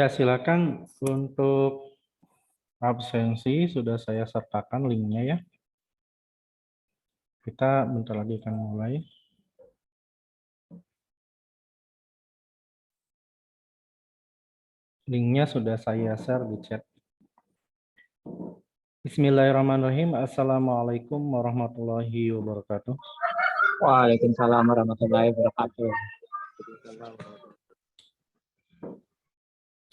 Ya, silakan untuk absensi sudah saya sertakan linknya ya. Kita bentar lagi akan mulai. Linknya sudah saya share di chat. Bismillahirrahmanirrahim. Assalamualaikum warahmatullahi wabarakatuh. Waalaikumsalam warahmatullahi wabarakatuh.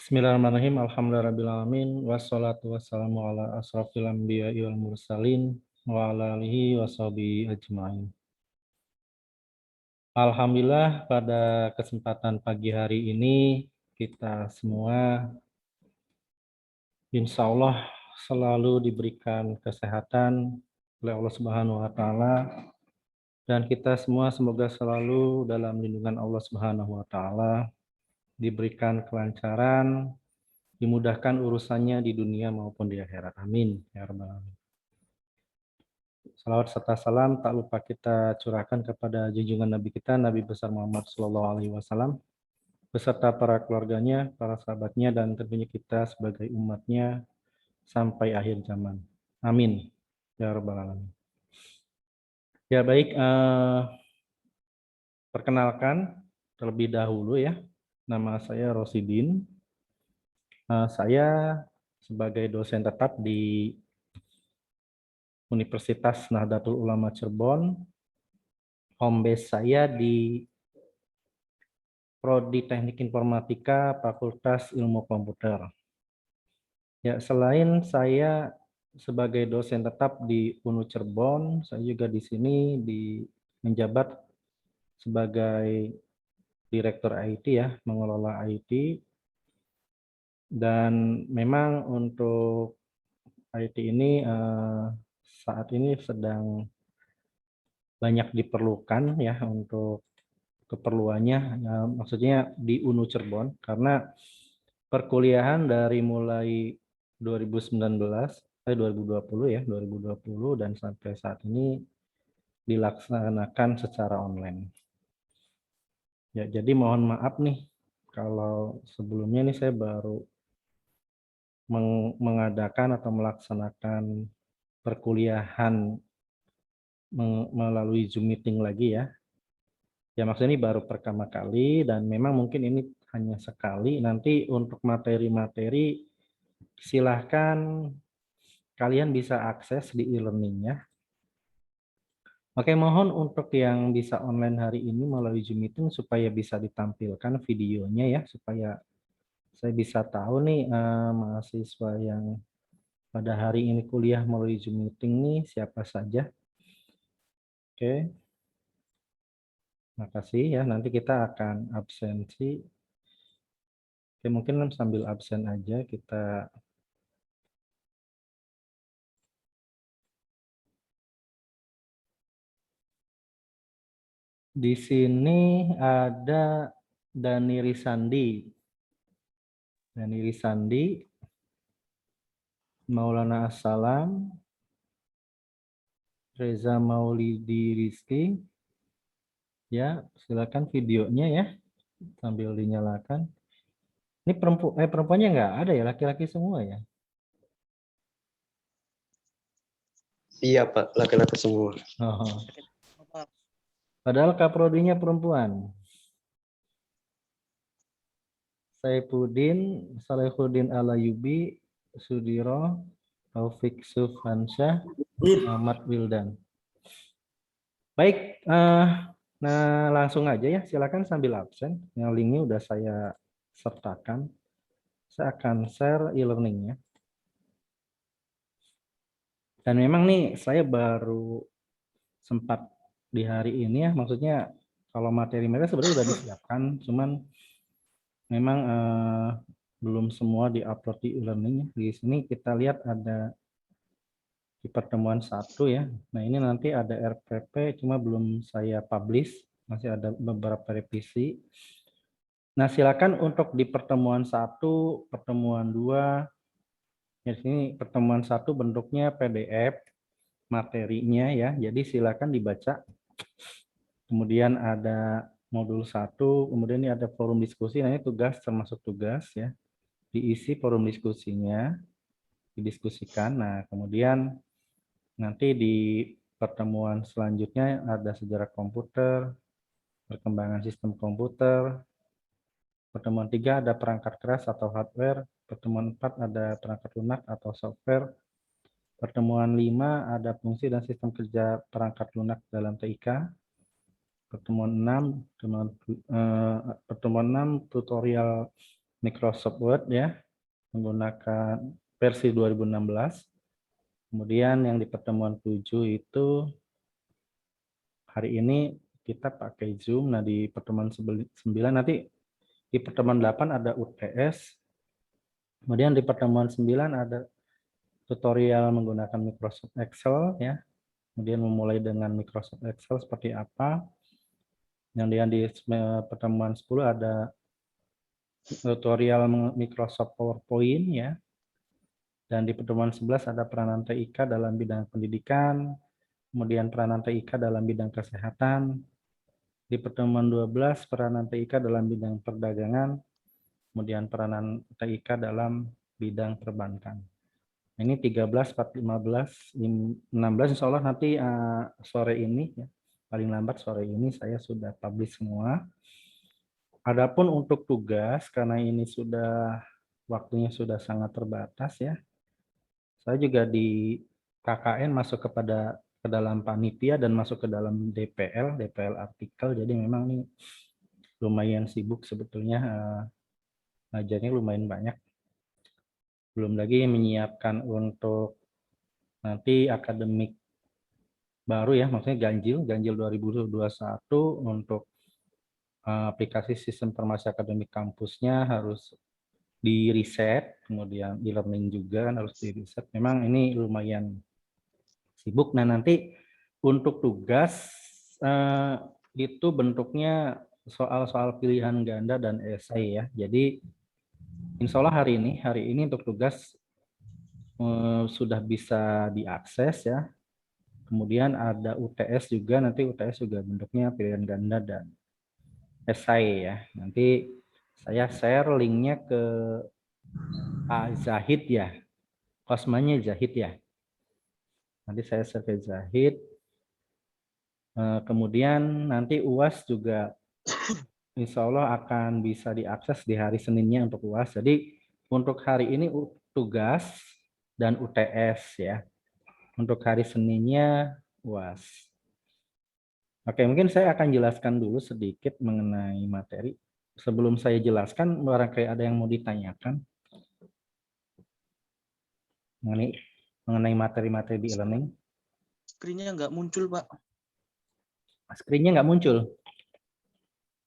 Bismillahirrahmanirrahim. Alhamdulillahirrahmanirrahim. Wassalatu wassalamu ala asrafil anbiya'i wal mursalin wa ala alihi wa sahbihi ajma'in. Alhamdulillah pada kesempatan pagi hari ini kita semua insya Allah selalu diberikan kesehatan oleh Allah Subhanahu wa taala dan kita semua semoga selalu dalam lindungan Allah Subhanahu wa taala, diberikan kelancaran, dimudahkan urusannya di dunia maupun di akhirat. Amin ya rabbal alamin. Salawat serta salam tak lupa kita curahkan kepada junjungan Nabi kita Nabi besar Muhammad SAW beserta para keluarganya, para sahabatnya, dan tentunya kita sebagai umatnya sampai akhir zaman. Amin ya rabbal alamin. Ya baik, perkenalkan terlebih dahulu ya, nama saya Rosidin. Saya sebagai dosen tetap di Universitas Nahdlatul Ulama Cirebon. Home base saya di Prodi Teknik Informatika Fakultas Ilmu Komputer. Ya, selain saya sebagai dosen tetap di UNU Cirebon, saya juga di sini menjabat sebagai Direktur IT ya, mengelola IT. Dan memang untuk IT ini saat ini sedang banyak diperlukan ya untuk keperluannya, ya, maksudnya di UNU Cirebon karena perkuliahan dari mulai 2020 ya, 2020 dan sampai saat ini dilaksanakan secara online. Ya, jadi mohon maaf nih kalau sebelumnya nih saya baru mengadakan atau melaksanakan perkuliahan melalui Zoom meeting lagi ya. Ya maksudnya ini baru pertama kali dan memang mungkin ini hanya sekali. Nanti untuk materi-materi silahkan kalian bisa akses di e-learning-nya. Oke, mohon untuk yang bisa online hari ini melalui Zoom meeting supaya bisa ditampilkan videonya ya, supaya saya bisa tahu nih mahasiswa yang pada hari ini kuliah melalui Zoom meeting nih siapa saja. Oke. Makasih ya, nanti kita akan absensi. Oke, mungkin sambil absen aja kita di sini ada Dani Risandi. Dani Risandi, Maulana Assalam, Reza Maulidi Rizki. Ya, silakan videonya ya sambil dinyalakan. Ini perempuannya nggak ada ya, laki-laki semua ya. Iya Pak, laki-laki semua. Oh. Padahal kaprodinya perempuan. Saifuddin, Salahuddin Alayubi, Sudiro, Taufik Sufhansyah, Ahmad Wildan. Baik, nah langsung aja ya, silakan sambil absen. Yang linknya udah saya sertakan. Saya akan share e-learningnya. Dan memang nih saya baru sempat di hari ini ya, maksudnya kalau materi mereka sebenarnya udah disiapkan, cuman memang belum semua di-upload di e-learning. Di sini kita lihat ada di pertemuan 1 ya. Nah ini nanti ada RPP, cuma belum saya publish, masih ada beberapa revisi. Nah silakan untuk di pertemuan 1, pertemuan 2, di sini pertemuan 1 bentuknya PDF materinya ya, jadi silakan dibaca. Kemudian ada modul 1, kemudian ini ada forum diskusi, nah ini tugas termasuk tugas ya. diisi forum diskusinya, didiskusikan. Nah, kemudian nanti di pertemuan selanjutnya ada sejarah komputer, perkembangan sistem komputer. Pertemuan 3 ada perangkat keras atau hardware. Pertemuan 4 ada perangkat lunak atau software. Pertemuan 5 ada fungsi dan sistem kerja perangkat lunak dalam TIK. Pertemuan 6 tutorial Microsoft Word ya, menggunakan versi 2016. Kemudian yang di pertemuan 7 itu hari ini kita pakai Zoom. Nah, di pertemuan 9 nanti di pertemuan 8 ada UTS. Kemudian di pertemuan 9 ada tutorial menggunakan Microsoft Excel ya. Kemudian memulai dengan Microsoft Excel seperti apa. Yang di pertemuan 10 ada tutorial Microsoft PowerPoint ya. Dan di pertemuan 11 ada peranan TIK dalam bidang pendidikan, kemudian peranan TIK dalam bidang kesehatan. Di pertemuan 12 peranan TIK dalam bidang perdagangan, kemudian peranan TIK dalam bidang perbankan. Ini 13, 14, 15, 16 insya Allah nanti sore ini ya, paling lambat sore ini saya sudah publish semua. Adapun untuk tugas, karena ini sudah waktunya sudah sangat terbatas ya, saya juga di KKN masuk ke dalam panitia dan masuk ke dalam DPL artikel, jadi memang ini lumayan sibuk sebetulnya, ngajarnya lumayan banyak. Belum lagi menyiapkan untuk nanti akademik baru ya, maksudnya ganjil 2021 untuk aplikasi sistem informasi akademik kampusnya harus di riset, kemudian e-learning juga kan harus di riset. Memang ini lumayan sibuk. Nah, nanti untuk tugas itu bentuknya soal-soal pilihan ganda dan esai ya. Jadi insya Allah hari ini untuk tugas sudah bisa diakses ya. Kemudian ada UTS juga, nanti UTS juga bentuknya pilihan ganda dan esai ya. Nanti saya share linknya ke Pak Zahid ya, kosmanya Zahid ya. Nanti saya share ke Zahid. Kemudian nanti UAS juga insya Allah akan bisa diakses di hari Seninnya untuk UAS. Jadi untuk hari ini tugas dan UTS ya. Untuk hari Seninnya UAS. Oke, mungkin saya akan jelaskan dulu sedikit mengenai materi. Sebelum saya jelaskan, barangkali ada yang mau ditanyakan mengenai materi-materi di e-learning. Screen-nya nggak muncul, Pak. Screen-nya nggak muncul?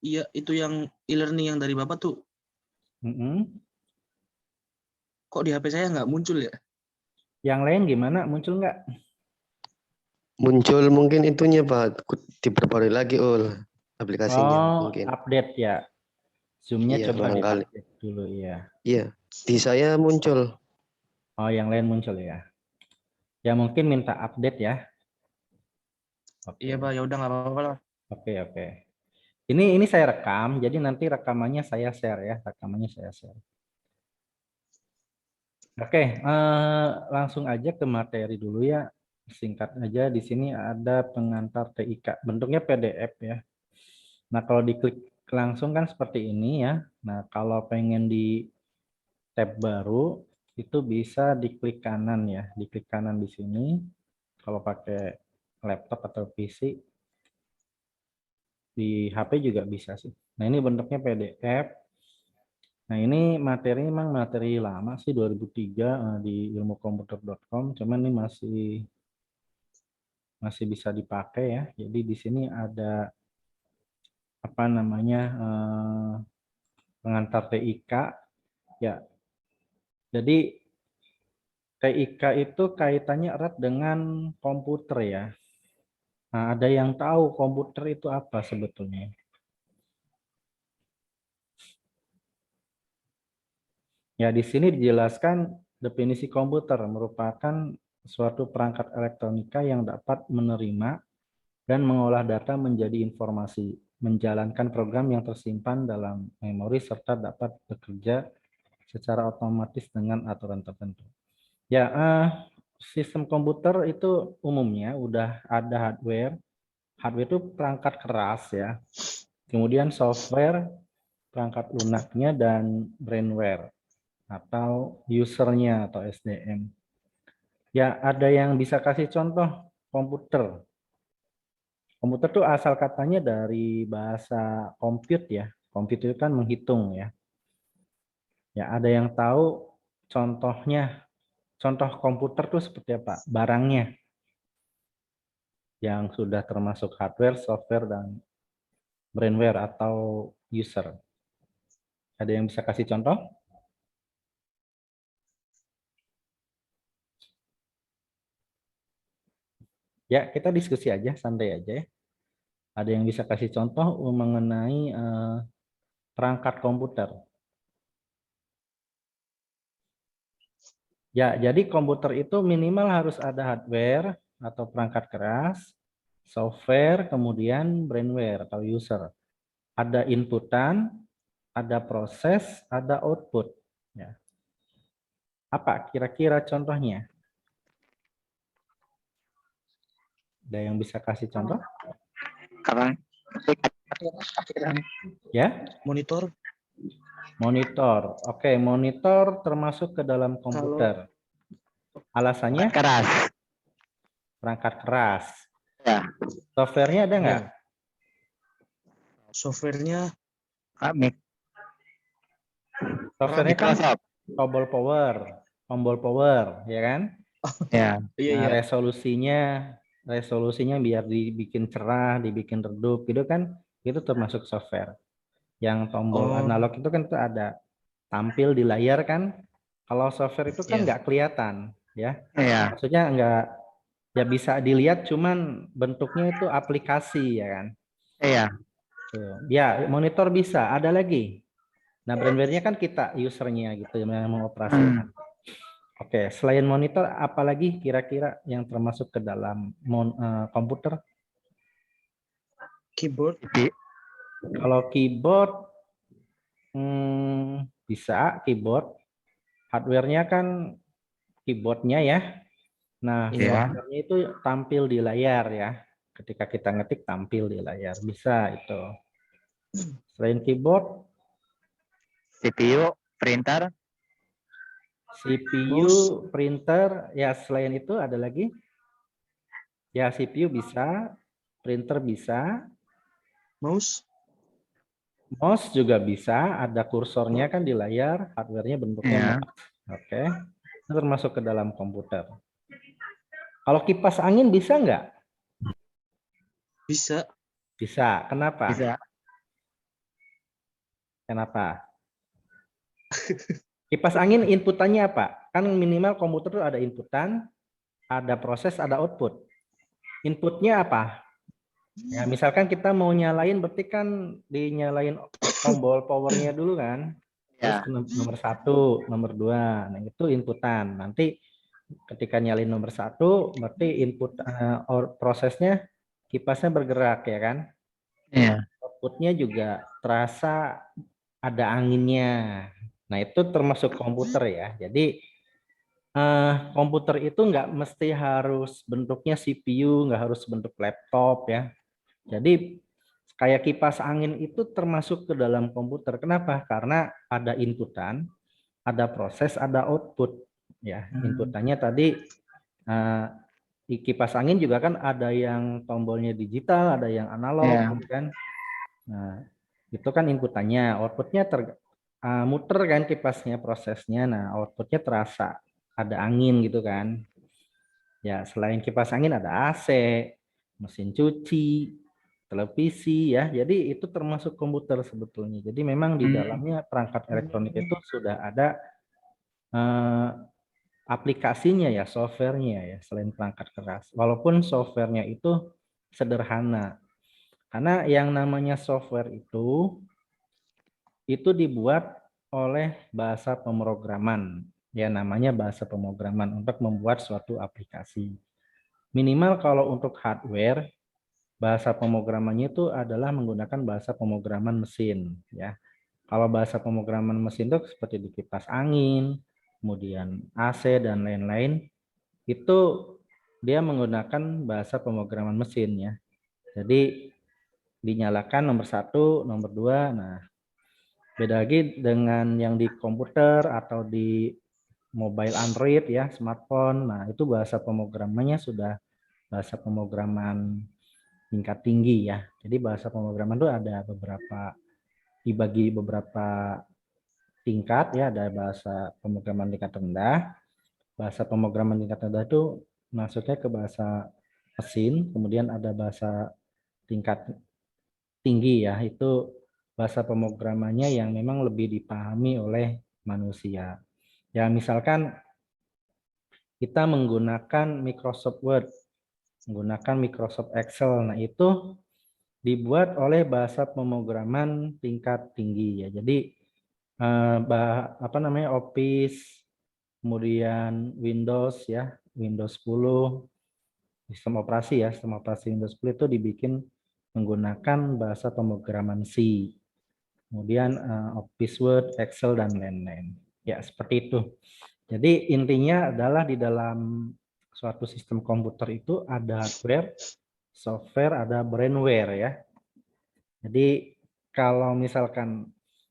Iya, itu yang e-learning yang dari Bapak tuh. Kok di HP saya nggak muncul ya? Yang lain gimana? Muncul nggak? Muncul mungkin itunya Pak, diperbarui lagi aplikasinya mungkin. Update ya. Zoom-nya Iya, coba barangkali. di-update dulu ya. Iya, di saya muncul. Oh, yang lain muncul ya. Ya mungkin minta update ya. Oke. Iya, Pak. Ya udah nggak apa-apa lah. Oke. Ini saya rekam, jadi nanti rekamannya saya share ya. Rekamannya saya share. Oke, langsung aja ke materi dulu ya. Singkat aja, di sini ada pengantar TIK. Bentuknya PDF ya. Nah, kalau diklik langsung kan seperti ini ya. Nah, kalau pengen di tab baru, itu bisa diklik kanan ya. Diklik kanan di sini. Kalau pakai laptop atau PC. Di HP juga bisa sih. Nah, ini bentuknya PDF. Nah, ini materi memang materi lama sih 2003 di ilmukomputer.com, cuman ini masih bisa dipakai ya. Jadi di sini ada apa namanya pengantar TIK ya. Jadi TIK itu kaitannya erat dengan komputer ya. Nah, ada yang tahu komputer itu apa sebetulnya? Ya, di sini dijelaskan definisi komputer merupakan suatu perangkat elektronika yang dapat menerima dan mengolah data menjadi informasi, menjalankan program yang tersimpan dalam memori serta dapat bekerja secara otomatis dengan aturan tertentu. Ya, sistem komputer itu umumnya udah ada hardware. Hardware itu perangkat keras ya. Kemudian software, perangkat lunaknya, dan brainware atau usernya atau SDM. Ya, ada yang bisa kasih contoh komputer. Komputer itu asal katanya dari bahasa compute ya. Compute itu kan menghitung ya. Ya, ada yang tahu contohnya, contoh komputer itu seperti apa? Barangnya yang sudah termasuk hardware, software, dan brainware atau user. Ada yang bisa kasih contoh? Ya, kita diskusi aja, santai aja ya. Ada yang bisa kasih contoh mengenai perangkat komputer? Ya, jadi komputer itu minimal harus ada hardware atau perangkat keras, software, kemudian brainware atau user. Ada inputan, ada proses, ada output. Ya. Apa kira-kira contohnya? Ada yang bisa kasih contoh? Ya, Monitor. monitor. Oke, monitor termasuk ke dalam komputer. Alasannya? Keras. Perangkat keras. Ya. Softwarenya ada nggak? Softwarenya Kami. Softwarenya kan Microsoft. tombol power, ya kan? Ya. iya Nah, iya. resolusinya biar dibikin cerah, dibikin redup, gitu kan? Itu termasuk software. Yang tombol Oh, analog itu kan itu ada tampil di layar kan? Kalau software itu kan iya. nggak kelihatan, ya. Iya. Maksudnya nggak, ya bisa dilihat, cuman bentuknya itu aplikasi, ya kan? Iya. Tuh. Ya, monitor bisa. Ada lagi. Nah, brainware-nya kan kita usernya gitu yang mengoperasikan. Oke, selain monitor, apalagi kira-kira yang termasuk ke dalam komputer? Keyboard. Kalau keyboard, bisa keyboard. Hardware-nya kan keyboard-nya ya. Nah, Iya. software-nya itu tampil di layar ya. Ketika kita ngetik tampil di layar. Bisa itu. Selain keyboard, CPU, printer. CPU, Mouse. printer, ya selain itu ada lagi? Ya, CPU bisa, printer bisa, Mouse. mouse juga bisa, ada kursornya kan di layar, hardware-nya bentuknya Ya. mouse. Oke, itu termasuk ke dalam komputer. Kalau kipas angin bisa nggak? Bisa. Bisa. Kenapa? Bisa. Kenapa? Kipas angin inputannya apa? Kan minimal komputer itu ada inputan, ada proses, ada output. Inputnya apa? Ya, misalkan kita mau nyalain, berarti kan dinyalain tombol powernya dulu kan. Terus Ya. nomor 1, nomor 2. Nah, itu inputan. Nanti ketika nyalain nomor 1, berarti input prosesnya kipasnya bergerak ya kan. Iya. Outputnya juga terasa ada anginnya. Nah, itu termasuk komputer ya. Jadi komputer itu nggak mesti harus bentuknya CPU, nggak harus bentuk laptop ya. Jadi kayak kipas angin itu termasuk ke dalam komputer. Kenapa? Karena ada inputan, ada proses, ada output. Ya, inputannya tadi di kipas angin juga kan ada yang tombolnya digital, ada yang analog, Iya. gitu kan. Nah, itu kan inputannya, outputnya muter kan kipasnya, prosesnya. Nah, outputnya terasa ada angin gitu kan. Ya, selain kipas angin ada AC, mesin cuci, televisi ya. Jadi itu termasuk komputer sebetulnya. Jadi memang di dalamnya perangkat elektronik itu sudah ada aplikasinya ya, softwarenya ya, selain perangkat keras. Walaupun softwarenya itu sederhana. Karena yang namanya software itu dibuat oleh bahasa pemrograman. Ya, namanya bahasa pemrograman untuk membuat suatu aplikasi. Minimal kalau untuk hardware, bahasa pemrogramannya itu adalah menggunakan bahasa pemrograman mesin ya. Kalau bahasa pemrograman mesin itu seperti di kipas angin, kemudian AC dan lain-lain, itu dia menggunakan bahasa pemrograman mesin ya. Jadi dinyalakan nomor 1, nomor 2. Nah, beda lagi dengan yang di komputer atau di mobile Android ya, smartphone. Nah, itu bahasa pemrogramannya sudah bahasa pemrograman tingkat tinggi ya. Jadi bahasa pemrograman itu ada beberapa, dibagi beberapa tingkat ya, ada bahasa pemrograman tingkat rendah. Bahasa pemrograman tingkat rendah itu masuknya ke bahasa mesin, kemudian ada bahasa tingkat tinggi ya, itu bahasa pemrogramannya yang memang lebih dipahami oleh manusia. Ya, misalkan kita menggunakan Microsoft Word, menggunakan Microsoft Excel. Nah, itu dibuat oleh bahasa pemrograman tingkat tinggi ya. Jadi Office, kemudian Windows ya, Windows 10, sistem operasi Windows 10 itu dibikin menggunakan bahasa pemrograman C. Kemudian Office Word, Excel dan lain-lain. Ya, seperti itu. Jadi intinya adalah di dalam suatu sistem komputer itu ada hardware, software, ada brainware ya. Jadi kalau misalkan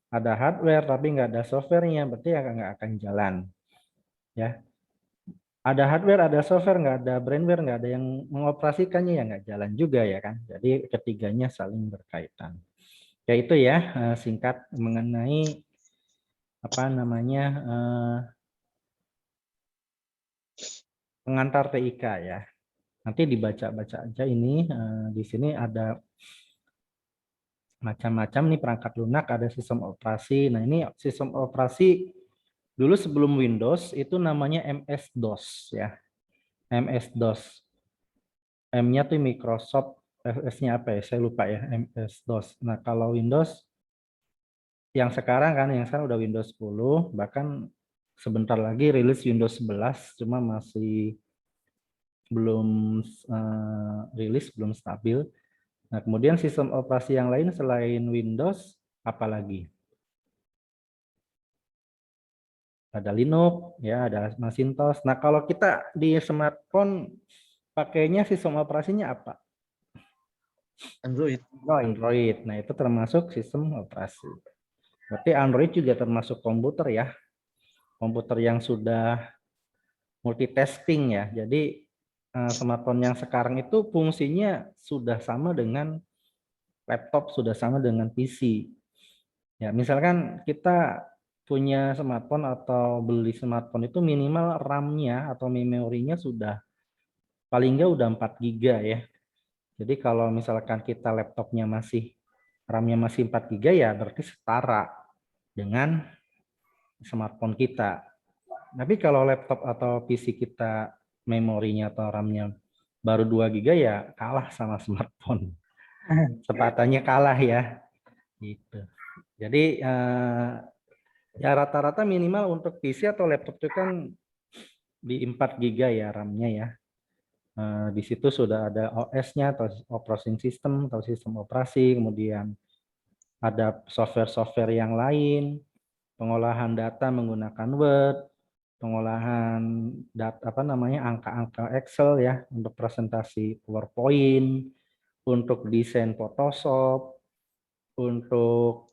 ada hardware tapi nggak ada softwarenya, berarti nggak akan jalan. Ya, ada hardware, ada software, nggak ada brainware, nggak ada yang mengoperasikannya, ya nggak jalan juga ya kan. Jadi ketiganya saling berkaitan. Ya itu ya singkat mengenai apa namanya pengantar TIK ya. Nanti dibaca-baca aja ini. Di sini ada macam-macam nih perangkat lunak, ada sistem operasi. Nah ini sistem operasi dulu sebelum Windows itu namanya MS-DOS ya. MS-DOS. M-nya tuh Microsoft, S-nya apa ya? Saya lupa ya, MS-DOS. Nah kalau Windows yang sekarang udah Windows 10, bahkan sebentar lagi rilis Windows 11, cuma masih belum rilis, belum stabil. Nah, kemudian sistem operasi yang lain selain Windows, apalagi? Ada Linux, ya, ada Macintosh. Nah, kalau kita di smartphone pakainya sistem operasinya apa? Android. Oh, Android. Nah, itu termasuk sistem operasi. Berarti Android juga termasuk komputer ya. Komputer yang sudah multitasking ya. Jadi smartphone yang sekarang itu fungsinya sudah sama dengan laptop, sudah sama dengan PC. Ya, misalkan kita punya smartphone atau beli smartphone itu minimal RAM-nya atau memorinya sudah paling nggak udah 4 GB ya. Jadi kalau misalkan kita laptopnya masih RAM-nya masih 4 GB ya berarti setara dengan smartphone kita. Tapi kalau laptop atau PC kita memorinya atau RAM-nya baru 2 GB ya kalah sama smartphone. Sepatannya kalah ya. Gitu. Jadi ya rata-rata minimal untuk PC atau laptop itu kan di 4 GB ya RAM-nya ya. Di situ sudah ada OS-nya atau operating system atau sistem operasi, kemudian ada software-software yang lain, pengolahan data menggunakan Word, pengolahan data angka-angka Excel ya untuk presentasi PowerPoint, untuk desain Photoshop, untuk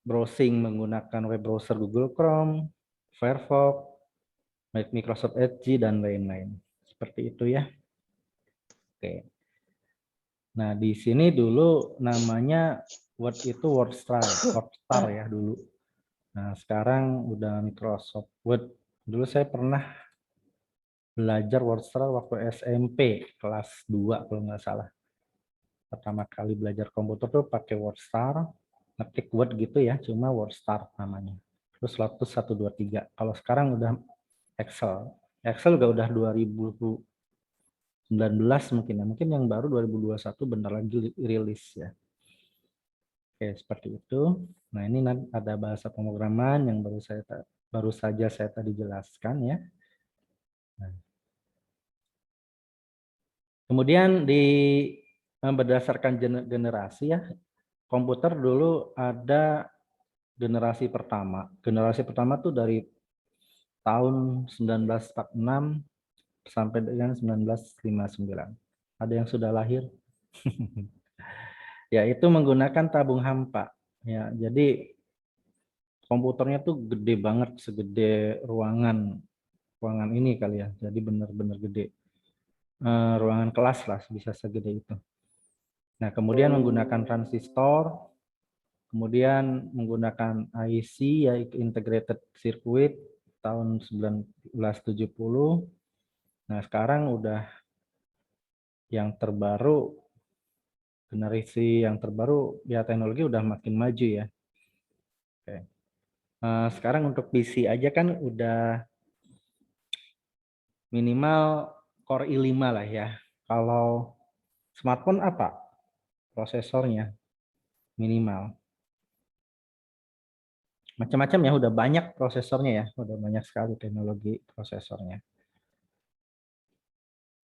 browsing menggunakan web browser Google Chrome, Firefox, Microsoft Edge dan lain-lain. Seperti itu ya. Oke. Nah, di sini dulu namanya Word itu WordStar ya dulu. Nah, sekarang udah Microsoft Word. Dulu saya pernah belajar WordStar waktu SMP kelas 2 kalau nggak salah. Pertama kali belajar komputer tuh pakai WordStar, ngetik Word gitu ya, cuma WordStar namanya. Terus Lotus 1 2 3. Kalau sekarang udah Excel. Excel juga udah 2019 mungkin ya. Mungkin yang baru 2021 bentar lagi rilis ya. Oke, seperti itu. Nah, ini ada bahasa pemrograman yang baru saja saya tadi jelaskan ya. Nah. Kemudian berdasarkan generasi ya, komputer dulu ada generasi pertama. Generasi pertama tuh dari tahun 1946 sampai dengan 1959. Ada yang sudah lahir? Ya, itu menggunakan tabung hampa. Ya, jadi komputernya tuh gede banget, segede ruangan ini kali ya. Jadi benar-benar gede. Ruangan kelas lah bisa segede itu. Nah, kemudian menggunakan transistor, kemudian menggunakan IC yaitu Integrated Circuit tahun 1970. Nah, sekarang udah yang terbaru, generasi yang terbaru ya, teknologi udah makin maju ya. Oke. Sekarang untuk PC aja kan udah minimal Core i5 lah ya. Kalau smartphone apa? Prosesornya minimal. Macam-macam ya, udah banyak prosesornya ya, udah banyak sekali teknologi prosesornya.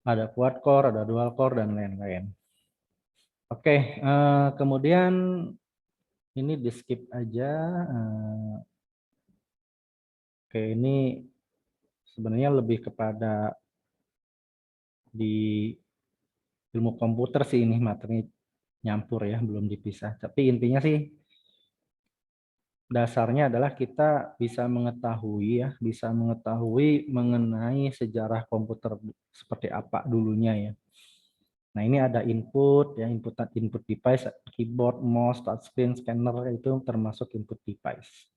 Ada quad core, ada dual core, dan lain-lain. Oke, kemudian ini di skip aja. Oke, ini sebenarnya lebih kepada di ilmu komputer sih, ini materi nyampur ya, belum dipisah. Tapi intinya sih dasarnya adalah kita bisa mengetahui mengenai sejarah komputer seperti apa dulunya ya. Nah, ini ada input ya, input device, keyboard, mouse, touchscreen, scanner, itu termasuk input device.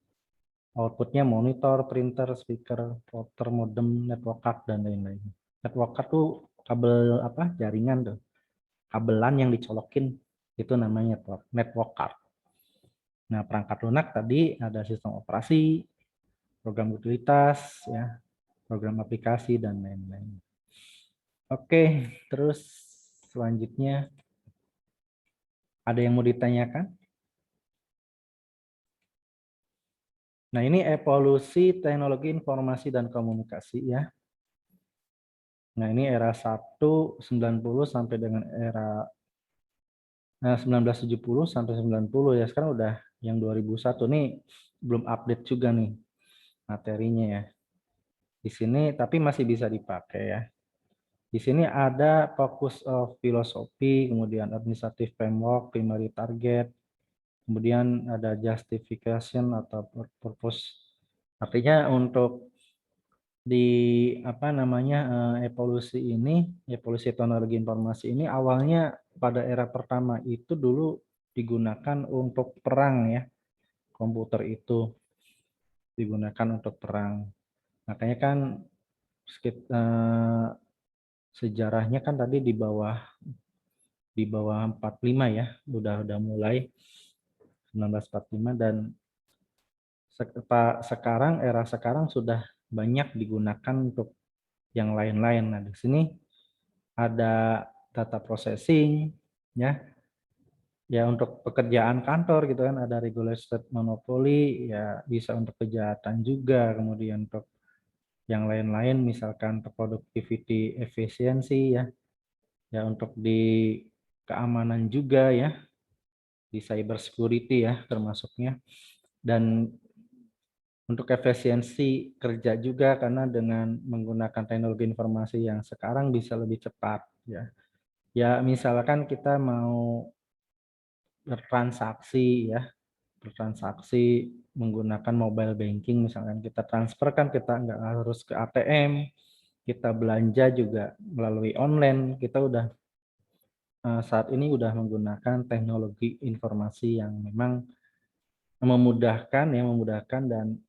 Outputnya monitor, printer, speaker, router, modem, network card, dan lain-lain. Network card tuh kabel apa? Jaringan tuh. Kabelan yang dicolokin itu namanya network card. Nah, perangkat lunak tadi ada sistem operasi, program utilitas, ya, program aplikasi, dan lain-lain. Oke, terus selanjutnya ada yang mau ditanyakan? Nah, ini evolusi teknologi informasi dan komunikasi ya. Nah, ini era 90 sampai dengan era 1970 sampai 90 ya. Sekarang udah yang 2001 nih belum update juga nih materinya ya. Di sini tapi masih bisa dipakai ya. Di sini ada focus of philosophy, kemudian administrative framework, primary target, kemudian ada justification atau purpose. Artinya untuk di apa namanya evolusi teknologi informasi ini awalnya pada era pertama itu dulu digunakan untuk perang ya. Komputer itu digunakan untuk perang. Makanya kan sejarahnya kan tadi di bawah 45 ya, udah mulai 1945, dan era sekarang sudah banyak digunakan untuk yang lain-lain. Nah, di sini ada data processing ya. Ya, untuk pekerjaan kantor gitu kan ada regulated monopoly ya, bisa untuk kejahatan juga, kemudian untuk yang lain-lain misalkan productivity efisiensi ya. Ya, untuk di keamanan juga ya, di cyber security ya termasuknya, dan untuk efisiensi kerja juga karena dengan menggunakan teknologi informasi yang sekarang bisa lebih cepat ya. Ya, misalkan kita mau bertransaksi ya, menggunakan mobile banking, misalkan kita transfer kan kita nggak harus ke ATM, kita belanja juga melalui online, kita udah saat ini udah menggunakan teknologi informasi yang memang memudahkan dan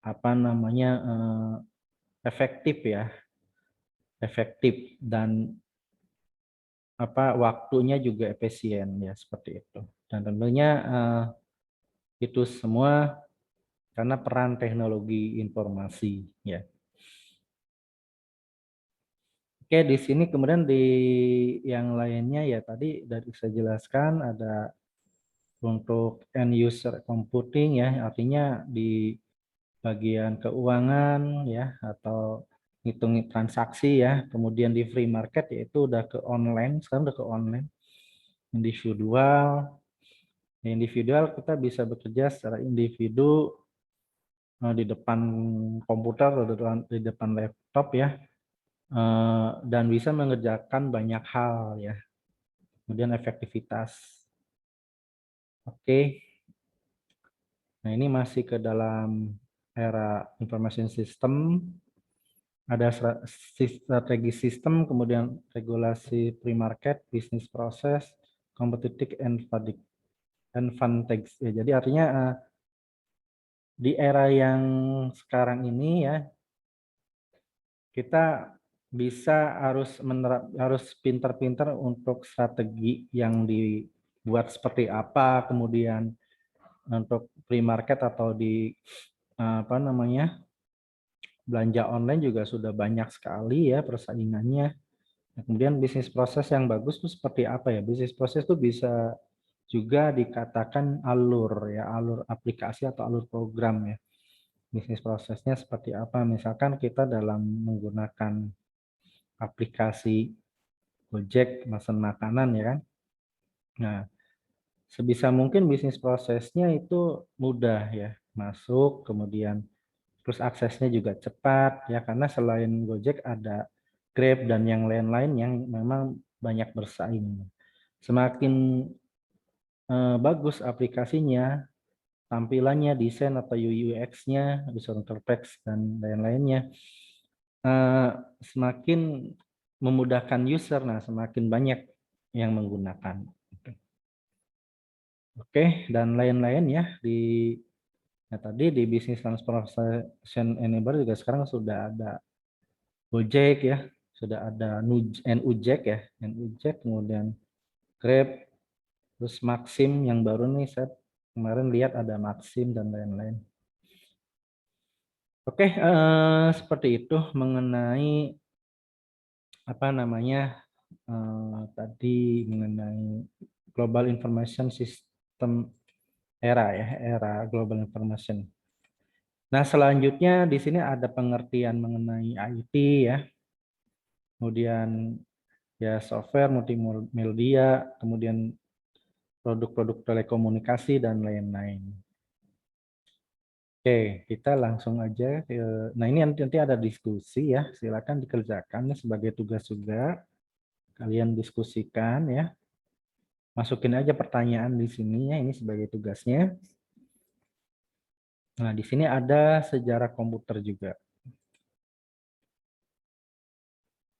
apa namanya efektif dan apa waktunya juga efisien ya, seperti itu. Dan tentunya itu semua karena peran teknologi informasi ya. Oke, di sini kemudian di yang lainnya ya tadi dari saya jelaskan ada untuk end user computing ya, artinya di bagian keuangan ya atau hitung transaksi ya, kemudian di free market yaitu udah ke online, sekarang udah ke online, individual Individual kita bisa bekerja secara individu di depan komputer atau di depan laptop ya, dan bisa mengerjakan banyak hal ya. Kemudian efektivitas. Oke. Nah, ini masih ke dalam era information system. Ada strategi sistem, kemudian regulasi pre-market, bisnis proses, competitive advantage. Ya, jadi artinya di era yang sekarang ini ya, kita bisa harus pintar-pintar untuk strategi yang dibuat seperti apa, kemudian untuk pre-market atau di apa namanya, belanja online juga sudah banyak sekali ya persaingannya. Nah, kemudian bisnis proses yang bagus itu seperti apa ya? Bisnis proses itu bisa juga dikatakan alur ya, alur aplikasi atau alur program ya. Bisnis prosesnya seperti apa? Misalkan kita dalam menggunakan aplikasi Gojek mesen makanan ya kan. Nah, sebisa mungkin bisnis prosesnya itu mudah ya, masuk kemudian terus aksesnya juga cepat ya, karena selain Gojek ada Grab dan yang lain-lain yang memang banyak bersaing. Semakin bagus aplikasinya, tampilannya, desain atau UX-nya, user interface dan lain-lainnya, semakin memudahkan user, nah semakin banyak yang menggunakan. Oke, dan lain-lain ya tadi di bisnis transformation enabler juga sekarang sudah ada Gojek ya, sudah ada NUJEK ya, NUJEK, kemudian Grab, terus Maxim yang baru nih saya kemarin lihat ada Maxim dan lain-lain. Oke, seperti itu mengenai apa namanya tadi mengenai Global Information System era ya, era Global Information. Nah, selanjutnya di sini ada pengertian mengenai IT ya. Kemudian ya software multimedia, kemudian produk-produk telekomunikasi dan lain-lain. Oke, kita langsung aja nah ini nanti ada diskusi ya, silakan dikerjakan sebagai tugas juga. Kalian diskusikan ya. Masukin aja pertanyaan di sini ya, ini sebagai tugasnya. Nah, di sini ada sejarah komputer juga.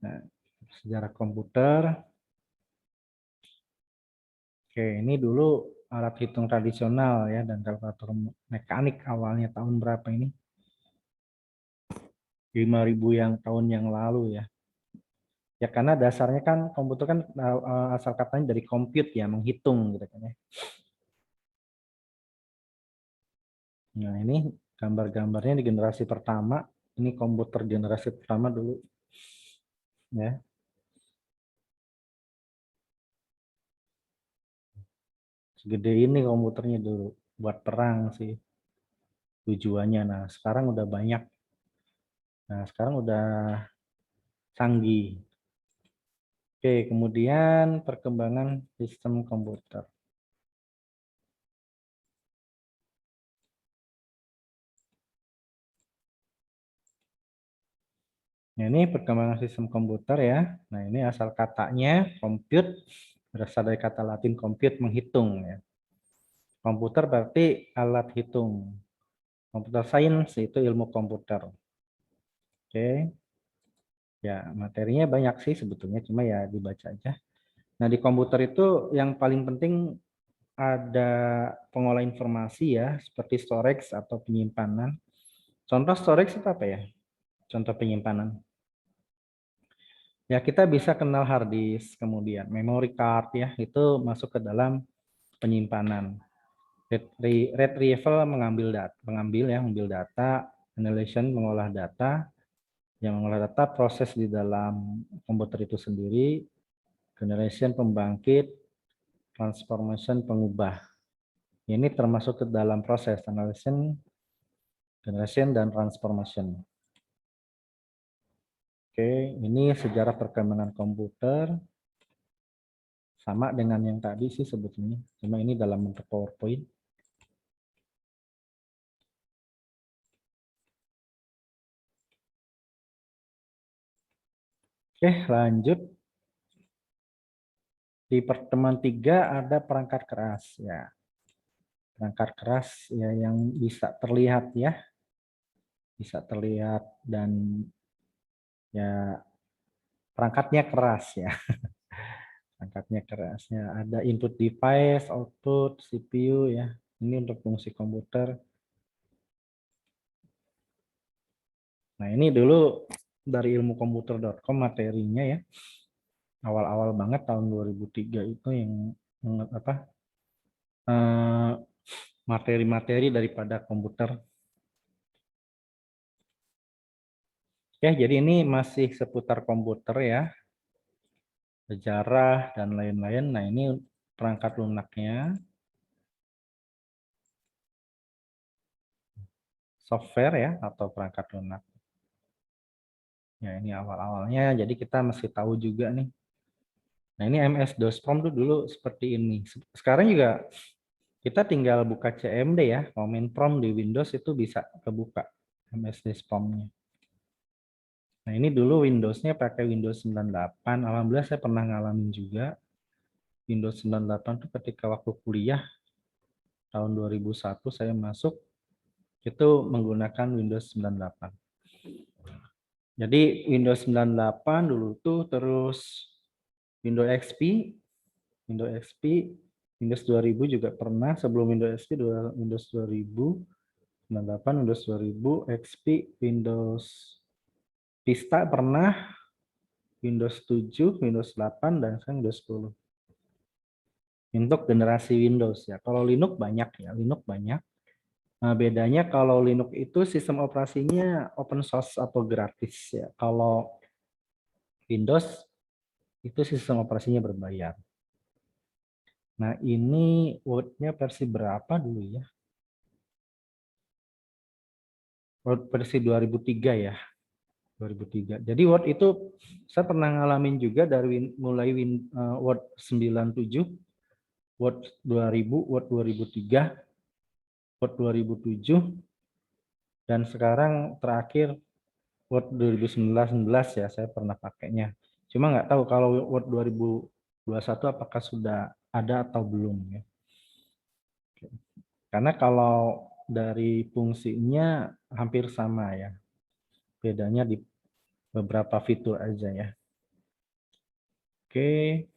Nah, sejarah komputer. Oke, ini dulu alat hitung tradisional ya dan kalkulator mekanik awalnya tahun berapa ini? 5.000 tahun yang lalu ya. Ya karena dasarnya kan komputer kan asal katanya dari compute ya, menghitung gitu kan ya. Nah, ini gambar-gambarnya di generasi pertama. Ini komputer generasi pertama dulu. Ya. Segede ini komputernya dulu. Buat perang sih tujuannya. Nah, sekarang udah banyak. Nah, sekarang udah canggih. Oke, kemudian perkembangan sistem komputer. Nah, ini perkembangan sistem komputer ya. Nah, ini asal katanya compute, berasal dari kata Latin compute, menghitung ya. Komputer berarti alat hitung. Computer science itu ilmu komputer. Oke. Ya, materinya banyak sih sebetulnya, cuma ya dibaca aja. Nah, di komputer itu yang paling penting ada pengolah informasi ya, seperti storage atau penyimpanan. Contoh storage itu apa ya? Contoh penyimpanan. Ya, kita bisa kenal hard disk, kemudian memory card ya, itu masuk ke dalam penyimpanan. Retrieval mengambil data, annihilation mengolah data, yang mengolah data proses di dalam komputer itu sendiri, generation pembangkit, transformation pengubah. Ini termasuk ke dalam proses annihilation, generation dan transformation. Oke, ini sejarah perkembangan komputer. Sama dengan yang tadi sih sebetulnya, cuma ini dalam bentuk PowerPoint. Oke, lanjut. Di pertemuan 3 ada perangkat keras ya. Perangkat keras ya yang bisa terlihat ya. Bisa terlihat dan ya perangkatnya keras ya. Perangkatnya kerasnya ada input device, output, CPU ya. Ini untuk fungsi komputer. Nah, ini dulu dari ilmukomputer.com materinya ya. Awal-awal banget tahun 2003 itu yang apa? Materi-materi daripada komputer. Ya, jadi ini masih seputar komputer ya. Sejarah dan lain-lain. Nah, ini perangkat lunaknya. Software ya atau perangkat lunak. Ya, ini awal-awalnya jadi kita mesti tahu juga nih. Nah, ini MS-DOS PROM tuh dulu seperti ini. Sekarang juga kita tinggal buka CMD ya. Mau main PROM di Windows itu bisa kebuka MS-DOS PROM-nya. Nah, ini dulu Windows-nya pakai Windows 98. Alhamdulillah saya pernah ngalamin juga. Windows 98 tuh ketika waktu kuliah tahun 2001 saya masuk itu menggunakan Windows 98. Jadi Windows 98 dulu tuh terus Windows XP, Windows XP, Windows 2000 juga pernah sebelum Windows XP Windows 2000, 98, Windows 2000, XP, Windows Vista pernah, Windows 7, Windows 8 dan sekarang Windows 10. Untuk generasi Windows ya. Kalau Linux banyak ya, Linux banyak. Nah, bedanya kalau Linux itu sistem operasinya open source atau gratis ya. Kalau Windows itu sistem operasinya berbayar. Nah, ini Word-nya versi berapa dulu ya? Word versi 2003 ya. 2003. Jadi Word itu saya pernah ngalamin juga dari mulai Word 97, Word 2000, Word 2003, Word 2007, dan sekarang terakhir Word 2019 ya saya pernah pakainya. Cuma nggak tahu kalau Word 2021 apakah sudah ada atau belum ya. Karena kalau dari fungsinya hampir sama ya. Bedanya di beberapa fitur aja ya. Oke.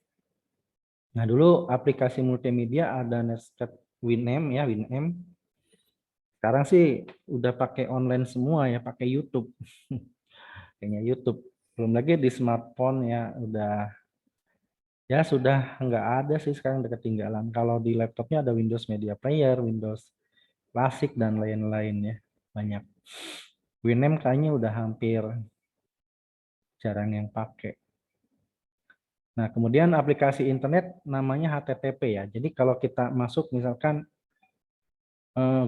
Nah, dulu aplikasi multimedia ada Netscape Winamp ya, Winamp. Sekarang sih udah pakai online semua ya, pakai YouTube. Kayaknya YouTube. Belum lagi di smartphone ya sudah nggak ada sih sekarang, udah ketinggalan. Kalau di laptopnya ada Windows Media Player, Windows Classic dan lain-lain ya, banyak. Winamp kayaknya udah hampir jarang yang pakai. Nah, kemudian aplikasi internet namanya HTTP ya. Jadi kalau kita masuk misalkan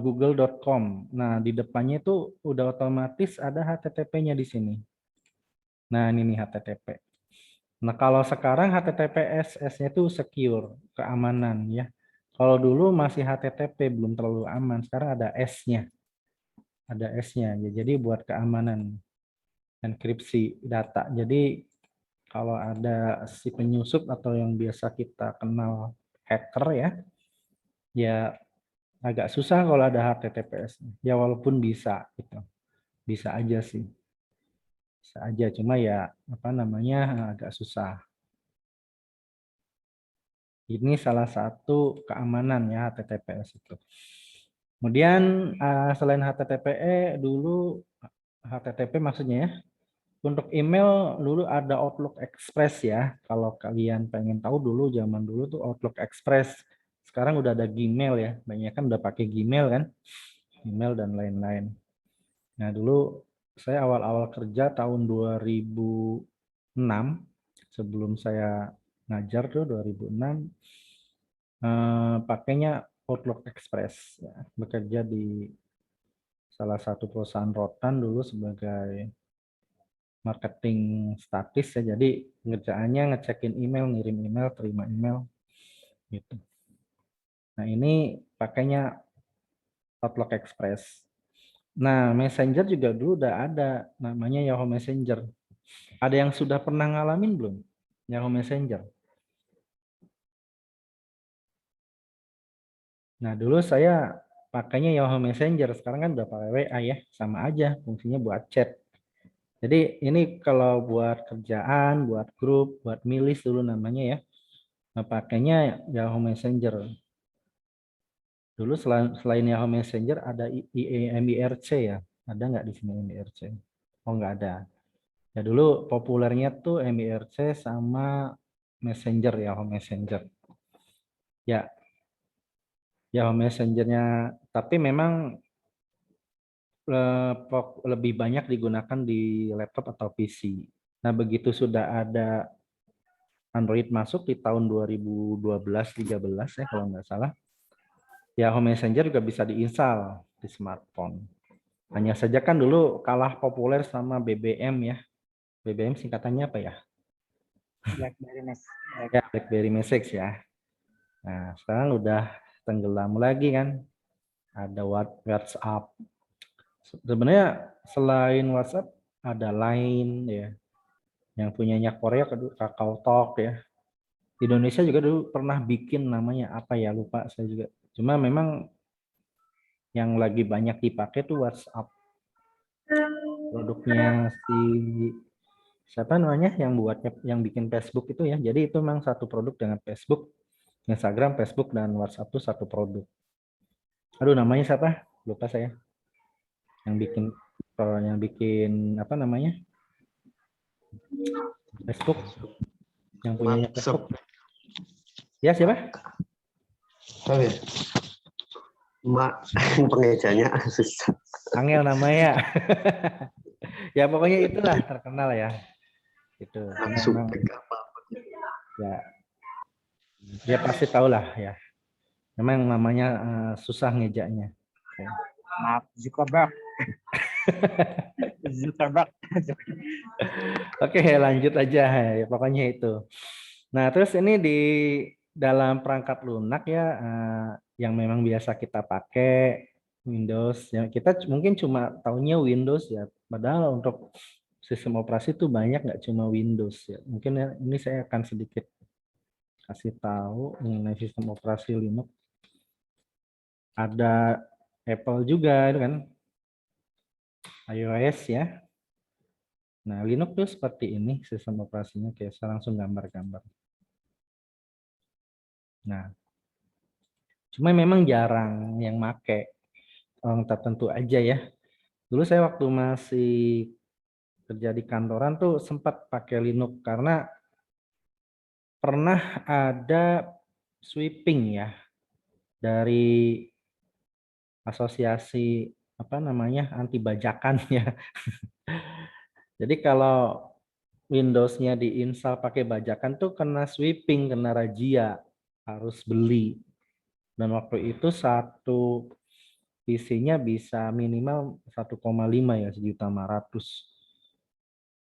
google.com. Nah, di depannya itu udah otomatis ada HTTP-nya di sini. Nah, ini nih HTTP. Nah, kalau sekarang HTTPS, S-nya itu secure, keamanan ya. Kalau dulu masih HTTP belum terlalu aman, sekarang ada S-nya. Ada S-nya ya. Jadi buat keamanan enkripsi data. Jadi kalau ada si penyusup atau yang biasa kita kenal hacker ya, ya agak susah kalau ada HTTPS. Ya walaupun bisa gitu. Bisa aja sih. Bisa aja cuma ya apa namanya agak susah. Ini salah satu keamanan ya HTTPS itu. Kemudian selain HTTPE dulu HTTP maksudnya ya. Untuk email dulu ada Outlook Express ya. Kalau kalian pengen tahu dulu zaman dulu tuh Outlook Express. Sekarang udah ada Gmail ya. Banyak kan udah pakai Gmail kan. Gmail dan lain-lain. Nah, dulu saya awal-awal kerja tahun 2006 sebelum saya ngajar tuh 2006 pakainya Outlook Express ya. Bekerja di salah satu perusahaan rotan dulu sebagai marketing statis ya. Jadi ngerjaannya ngecekin email, ngirim email, terima email gitu. Nah, ini pakainya Outlook Express. Nah, Messenger juga dulu udah ada namanya Yahoo Messenger. Ada yang sudah pernah ngalamin belum? Yahoo Messenger. Nah, dulu saya pakainya Yahoo Messenger, sekarang kan udah pakai WA ya, sama aja fungsinya buat chat. Jadi ini kalau buat kerjaan, buat grup, buat milis dulu namanya ya. Nah, pakainya Yahoo Messenger. Dulu selain Yahoo Messenger ada MIRC ya. Ada nggak di sini MIRC? Oh, nggak ada. Ya dulu populernya tuh MIRC sama Messenger, Yahoo Messenger. Ya, Yahoo Messengernya, tapi memang lebih banyak digunakan di laptop atau PC. Nah, begitu sudah ada Android masuk di tahun 2012-13 ya kalau nggak salah, Yahoo Messenger juga bisa diinstal di smartphone. Hanya saja kan dulu kalah populer sama BBM ya. BBM singkatannya apa ya? Ya, BlackBerry Message ya. Nah, sekarang udah tenggelam lagi kan. Ada WhatsApp. Sebenarnya selain WhatsApp ada Line ya. Yang punyanya Korea Kakao Talk ya. Di Indonesia juga dulu pernah bikin namanya apa ya, lupa saya juga. Cuma memang yang lagi banyak dipakai tuh WhatsApp. Produknya si siapa namanya yang buatnya, yang bikin Facebook itu ya. Jadi itu memang satu produk dengan Facebook, Instagram, Facebook dan WhatsApp itu satu produk. Aduh, namanya siapa? Lupa saya. Yang bikin apa namanya? Facebook. Yang punyanya Facebook. Ya, siapa? Tahu ya? Pengejanya susah. Angel namanya. Ya pokoknya itulah terkenal ya. Itu. Langsung Memang, apa? ya, dia pasti tahu lah ya. Memang namanya susah ngejaknya. Oke. Mark Zuckerberg. Zuckerberg. Oke, lanjut aja ya, pokoknya itu. Nah, terus ini di dalam perangkat lunak ya, yang memang biasa kita pakai Windows. Ya, kita mungkin cuma taunya Windows ya. Padahal untuk sistem operasi itu banyak, nggak cuma Windows ya. Mungkin ya, ini saya akan sedikit kasih tahu mengenai sistem operasi Linux. Ada Apple juga itu kan, iOS ya. Nah, Linux tuh seperti ini sistem operasinya, kayak saya langsung gambar-gambar. Nah, cuma memang jarang yang make, orang tertentu aja ya. Dulu saya waktu masih kerja di kantoran tuh sempat pakai Linux karena pernah ada sweeping ya dari asosiasi apa namanya anti bajakan ya. Jadi kalau Windows-nya diinstal pakai bajakan tuh kena sweeping, kena razia, harus beli. Dan waktu itu satu PC-nya bisa minimal 1,5 ya, 1.500.000.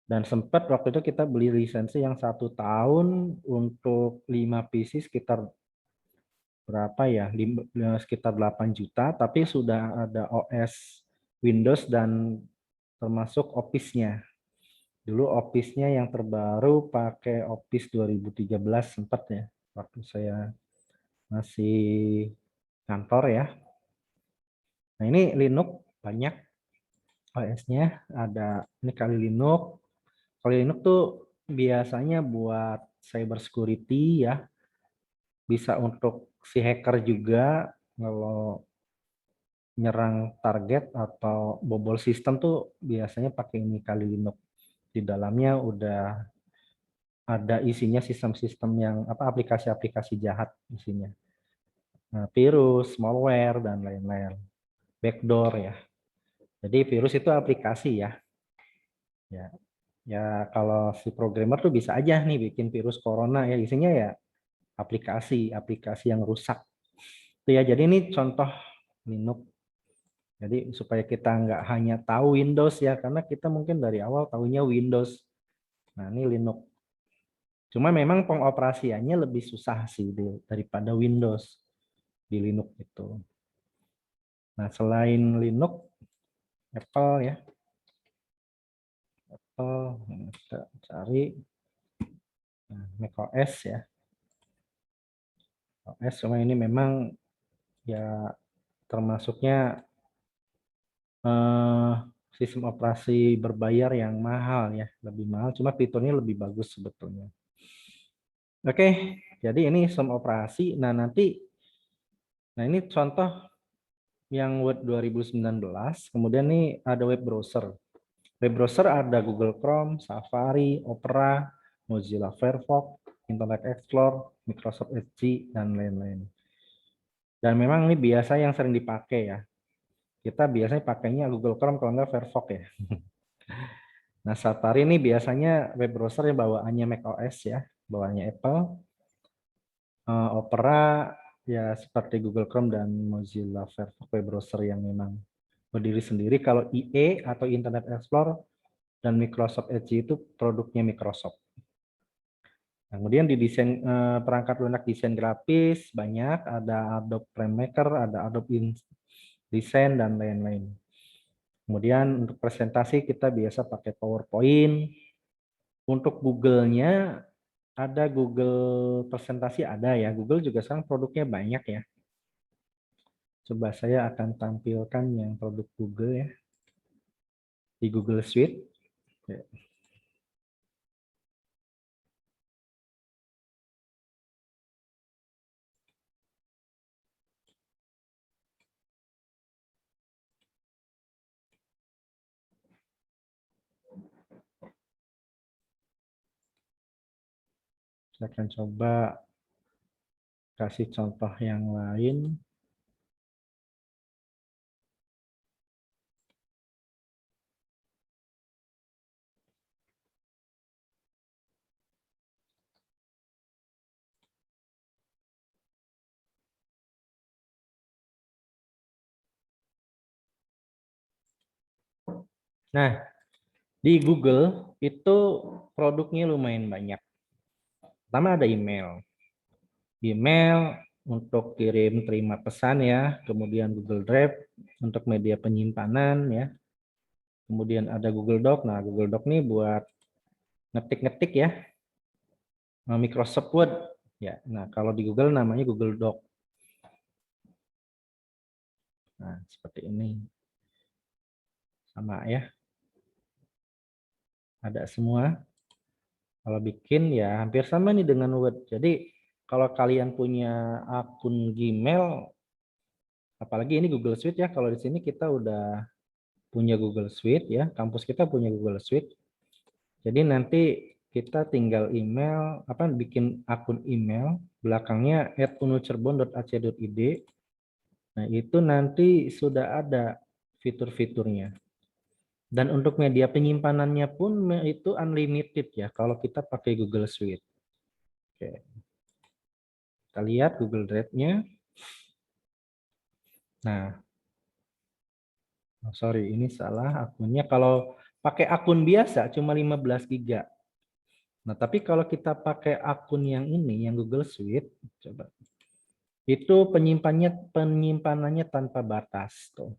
Dan sempat waktu itu kita beli lisensi yang 1 tahun untuk 5 PC sekitar berapa ya, sekitar 8 juta, tapi sudah ada OS Windows dan termasuk Office-nya. Dulu Office-nya yang terbaru pakai Office 2013 sempat ya, waktu saya masih kantor ya. Nah, ini Linux banyak OS-nya, ada ini Kali Linux. Kali Linux tuh biasanya buat cyber security ya. Bisa untuk si hacker juga kalau nyerang target atau bobol sistem tuh biasanya pakai ini Kali Linux. Di dalamnya udah ada isinya sistem-sistem yang apa, aplikasi-aplikasi jahat isinya. Nah, virus, malware dan lain-lain. Backdoor ya. Jadi virus itu aplikasi ya. Ya kalau si programmer tuh bisa aja nih bikin virus corona ya, isinya ya aplikasi yang rusak. Itu ya, jadi ini contoh Linux. Jadi supaya kita nggak hanya tahu Windows ya, karena kita mungkin dari awal tahunya Windows. Nah, ini Linux. Cuma memang pengoperasiannya lebih susah sih daripada Windows di Linux itu. Nah, selain Linux, Apple ya. Apple, kita cari macOS ya. OS cuma ini memang ya termasuknya sistem operasi berbayar yang mahal ya, lebih mahal, cuma fiturnya lebih bagus sebetulnya. Oke, jadi ini sistem operasi. Nah, ini contoh yang Word 2019, kemudian ini ada web browser. Web browser ada Google Chrome, Safari, Opera, Mozilla Firefox, Internet Explorer, Microsoft Edge, dan lain-lain. Dan memang ini biasa yang sering dipakai ya. Kita biasanya pakainya Google Chrome kalau nggak Firefox ya. Nah, Safari ini biasanya web browser yang bawaannya macOS ya, bawaannya Apple. Opera ya seperti Google Chrome dan Mozilla Firefox web browser yang memang berdiri sendiri. Kalau IE atau Internet Explorer dan Microsoft Edge itu produknya Microsoft. Kemudian di desain perangkat lunak desain grafis banyak, ada Adobe FrameMaker, ada Adobe InDesign dan lain-lain. Kemudian untuk presentasi kita biasa pakai PowerPoint. Untuk Google-nya ada Google presentasi ada ya. Google juga sekarang produknya banyak ya. Coba saya akan tampilkan yang produk Google ya. Di Google Suite. Saya akan coba kasih contoh yang lain. Nah, di Google itu produknya lumayan banyak. Pertama ada email. Email untuk kirim terima pesan ya, kemudian Google Drive untuk media penyimpanan ya. Kemudian ada Google Doc. Nah, Google Doc nih buat ngetik-ngetik ya. Microsoft Word ya. Nah, kalau di Google namanya Google Doc. Nah, seperti ini. Sama ya. Ada semua. Kalau bikin ya hampir sama nih dengan Word. Jadi kalau kalian punya akun Gmail, apalagi ini Google Suite ya. Kalau di sini kita udah punya Google Suite ya. Kampus kita punya Google Suite. Jadi nanti kita tinggal email, bikin akun email, belakangnya @unucirebon.ac.id. Nah, itu nanti sudah ada fitur-fiturnya. Dan untuk media penyimpanannya pun itu unlimited ya kalau kita pakai Google Suite. Oke. Kita lihat Google Drive-nya. Nah, sorry ini salah akunnya. Kalau pakai akun biasa cuma 15 GB. Nah, tapi kalau kita pakai akun yang ini, yang Google Suite, coba. Itu penyimpanannya tanpa batas tuh.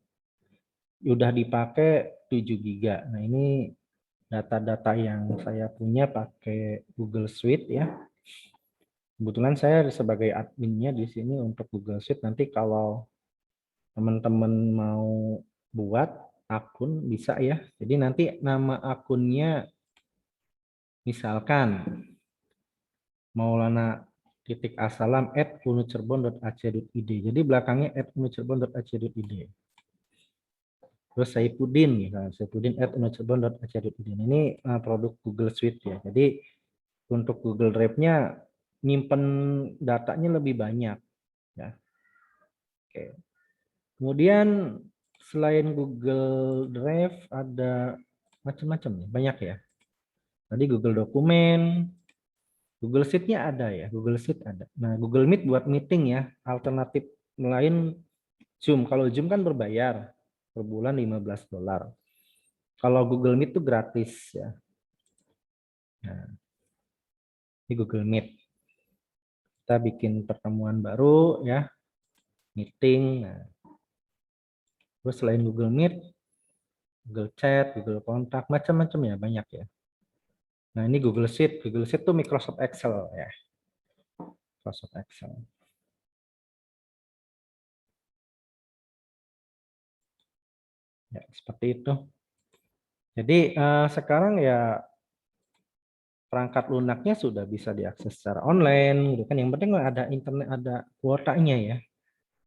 Udah dipakai 7 GB. Nah, ini data-data yang saya punya pakai Google Suite ya. Kebetulan saya sebagai adminnya di sini untuk Google Suite. Nanti kalau teman-teman mau buat akun bisa ya. Jadi nanti nama akunnya misalkan maulana.asalam@unucirebon.ac.id. Jadi belakangnya @unucirebon.ac.id. Terus Saifuddin, misalnya Saifuddin@unucirebon.ac.id. Ini produk Google Suite ya. Jadi untuk Google Drive-nya nyimpen datanya lebih banyak. Ya. Oke. Kemudian selain Google Drive ada macam-macam nih, banyak ya. Tadi Google Dokumen, Google Sheet-nya ada ya, Google Sheet ada. Nah, Google Meet buat meeting ya, alternatif lain Zoom. Kalau Zoom kan berbayar. per bulan $15. Kalau Google Meet itu gratis ya. Nah, ini Google Meet. Kita bikin pertemuan baru ya, meeting. Nah, terus selain Google Meet, Google Chat, Google Kontak, macam-macam ya, banyak ya. Nah, ini Google Sheet. Google Sheet itu Microsoft Excel ya. Microsoft Excel. Ya, seperti itu. Jadi sekarang ya perangkat lunaknya sudah bisa diakses secara online gitu kan. Yang penting ada internet, ada kuotanya ya.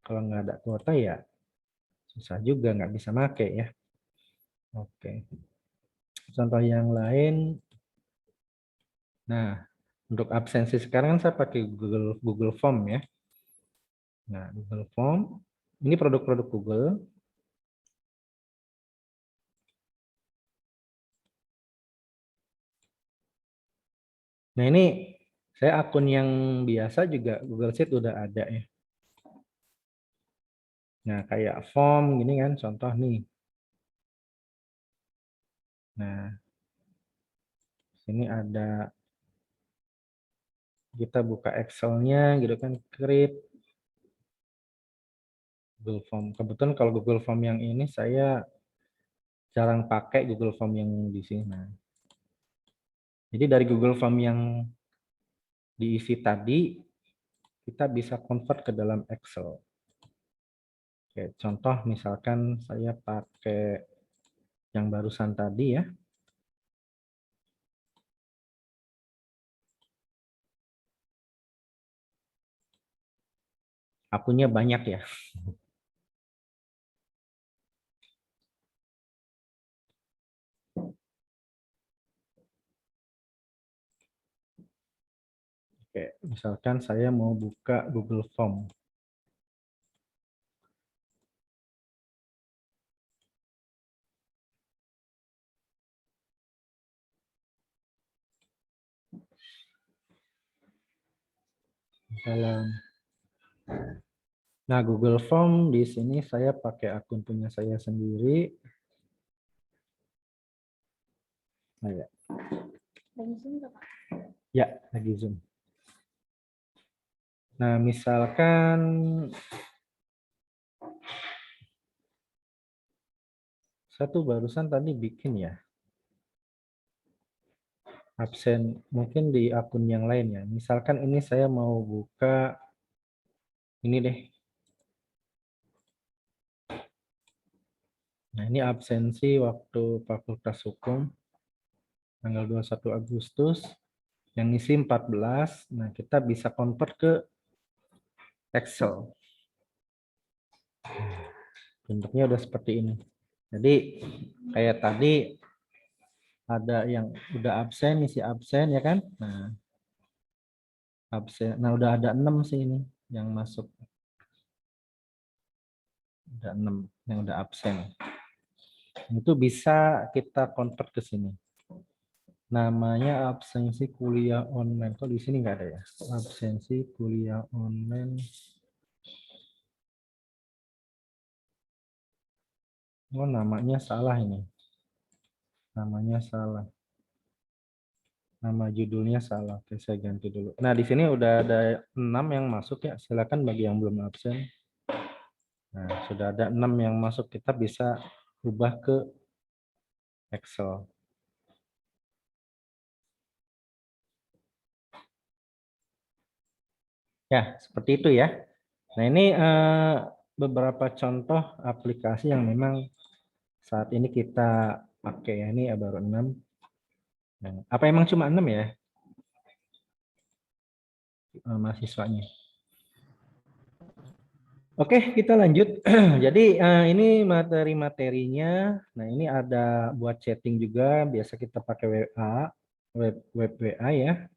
Kalau nggak ada kuota ya susah juga, nggak bisa make ya. Oke. Contoh yang lain. Nah, untuk absensi sekarang kan saya pakai Google Form ya. Nah, Google Form ini produk-produk Google. Nah, ini saya akun yang biasa juga Google Sheet udah ada ya. Nah, kayak form gini kan, contoh nih. Nah, sini ada, kita buka Excel-nya gitu kan, create Google Form. Kebetulan kalau Google Form yang ini saya jarang pakai Google Form yang di sini. Nah, jadi dari Google Form yang diisi tadi, kita bisa convert ke dalam Excel. Oke, contoh misalkan saya pakai yang barusan tadi ya. Akunnya banyak ya. Oke, misalkan saya mau buka Google Form. Nah, Google Form di sini saya pakai akun punya saya sendiri. Nah, ya. Ya, lagi Zoom. Nah, misalkan saya tuh barusan tadi bikin ya. Absen mungkin di akun yang lain ya. Misalkan ini saya mau buka ini deh. Nah, ini absensi waktu Fakultas Hukum tanggal 21 Agustus yang isi 14. Nah, kita bisa convert ke Excel. Bentuknya udah seperti ini. Jadi kayak tadi ada yang udah absen, isi absen ya kan? Nah, absen. Nah, udah ada 6 sih ini yang masuk. Ada 6 yang udah absen. Itu bisa kita convert ke sini. Namanya absensi kuliah online. Kok di sini nggak ada ya? Absensi kuliah online. Oh, namanya salah ini. Namanya salah. Nama judulnya salah. Oke, saya ganti dulu. Nah, di sini udah ada 6 yang masuk ya. Silakan bagi yang belum absen. Nah, sudah ada 6 yang masuk. Kita bisa ubah ke Excel. Ya, seperti itu ya. Nah, ini beberapa contoh aplikasi yang memang saat ini kita pakai ya. Ini baru 6. Nah, apa emang cuma 6 ya mahasiswanya? Oke, kita lanjut. Jadi ini materi-materinya. Nah, ini ada buat chatting juga. Biasa kita pakai WA, web WA ya.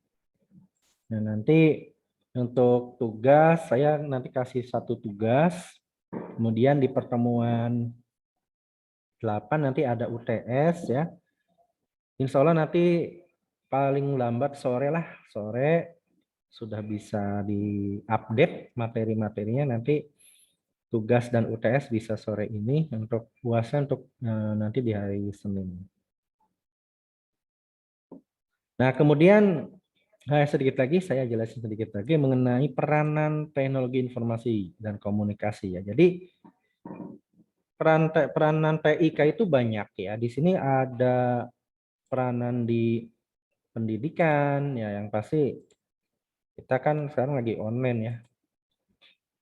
Nah, nanti untuk tugas, saya nanti kasih satu tugas. Kemudian di pertemuan 8 nanti ada UTS ya. Insya Allah nanti paling lambat sore lah. Sore sudah bisa diupdate materi-materinya. Nanti tugas dan UTS bisa sore ini, untuk UASnya untuk nanti di hari Senin. Nah, kemudian sedikit lagi saya jelasin sedikit lagi mengenai peranan teknologi informasi dan komunikasi ya. Jadi peranan TIK itu banyak ya. Di sini ada peranan di pendidikan ya, yang pasti kita kan sekarang lagi online ya,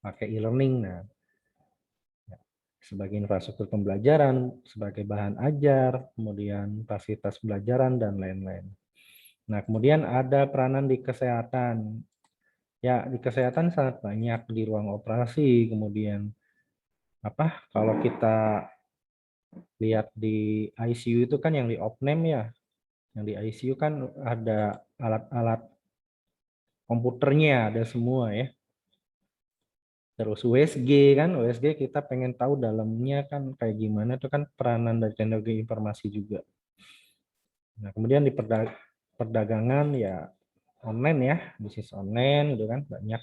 pakai e-learning. Nah, sebagai infrastruktur pembelajaran, sebagai bahan ajar, kemudian fasilitas pembelajaran dan lain-lain. Nah, kemudian ada peranan di kesehatan. Ya, di kesehatan sangat banyak di ruang operasi, kemudian kalau kita lihat di ICU itu kan yang di opname ya. Yang di ICU kan ada alat-alat komputernya, ada semua ya. Terus USG kan, USG kita pengen tahu dalamnya kan kayak gimana, itu kan peranan dari teknologi informasi juga. Nah, kemudian di perdagangan ya online ya, bisnis online gitu kan banyak.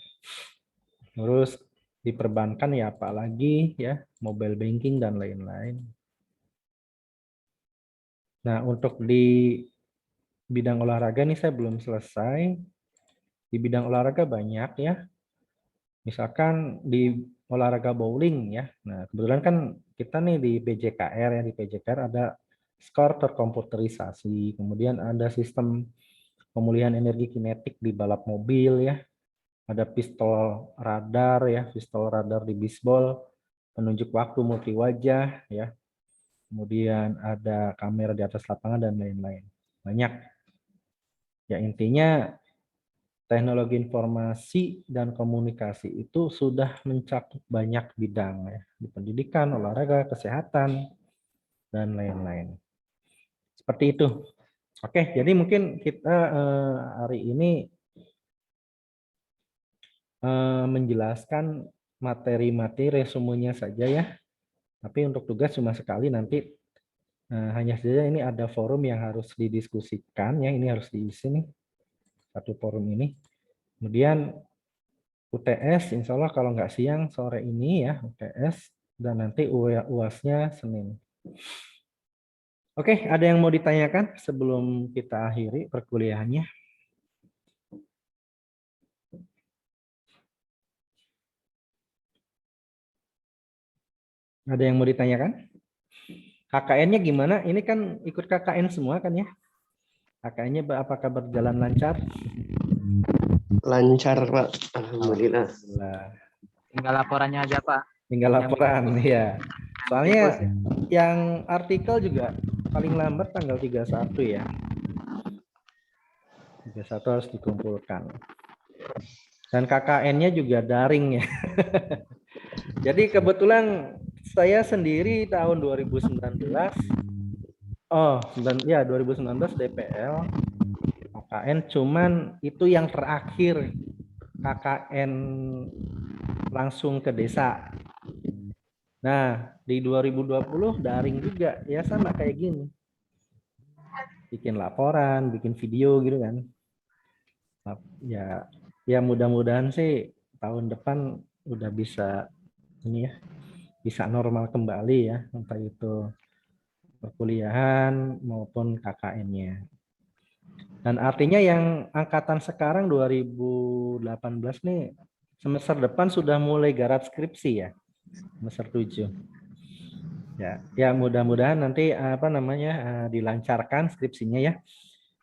Terus di perbankan ya apalagi ya, mobile banking dan lain-lain. Nah, untuk di bidang olahraga nih saya belum selesai. Di bidang olahraga banyak ya. Misalkan di olahraga bowling ya. Nah, kebetulan kan kita nih di PJKR ya, di PJKR ada skor terkomputerisasi, kemudian ada sistem pemulihan energi kinetik di balap mobil ya. Ada pistol radar ya, pistol radar di bisbol, penunjuk waktu multi wajah ya. Kemudian ada kamera di atas lapangan dan lain-lain. Banyak. Ya intinya teknologi informasi dan komunikasi itu sudah mencakup banyak bidang ya, di pendidikan, olahraga, kesehatan, dan lain-lain. Seperti itu. Oke, jadi mungkin kita hari ini menjelaskan materi-materi resumenya saja ya. Tapi untuk tugas cuma sekali, nanti hanya saja ini ada forum yang harus didiskusikan ya, ini harus diisi nih satu forum ini. Kemudian UTS insya Allah kalau nggak siang sore ini ya UTS, dan nanti UASnya Senin. Oke, ada yang mau ditanyakan sebelum kita akhiri perkuliahannya? Ada yang mau ditanyakan? KKN-nya gimana? Ini kan ikut KKN semua kan ya? KKN-nya apakah berjalan lancar? Lancar, Pak. Alhamdulillah. Tinggal laporannya aja, Pak. Tinggal laporan ya. Soalnya yang artikel juga paling lambat tanggal 31 ya. 31 harus dikumpulkan. Dan KKN-nya juga daring ya. Jadi kebetulan saya sendiri tahun 2019 2019 DPL KKN, cuman itu yang terakhir KKN langsung ke desa. Nah, di 2020 daring juga ya, sama kayak gini. Bikin laporan, bikin video gitu kan. Ya mudah-mudahan sih tahun depan udah bisa ini ya, bisa normal kembali ya, entah itu perkuliahan maupun KKN-nya. Dan artinya yang angkatan sekarang 2018 nih semester depan sudah mulai garap skripsi ya, semester 7. Ya mudah-mudahan nanti dilancarkan skripsinya ya.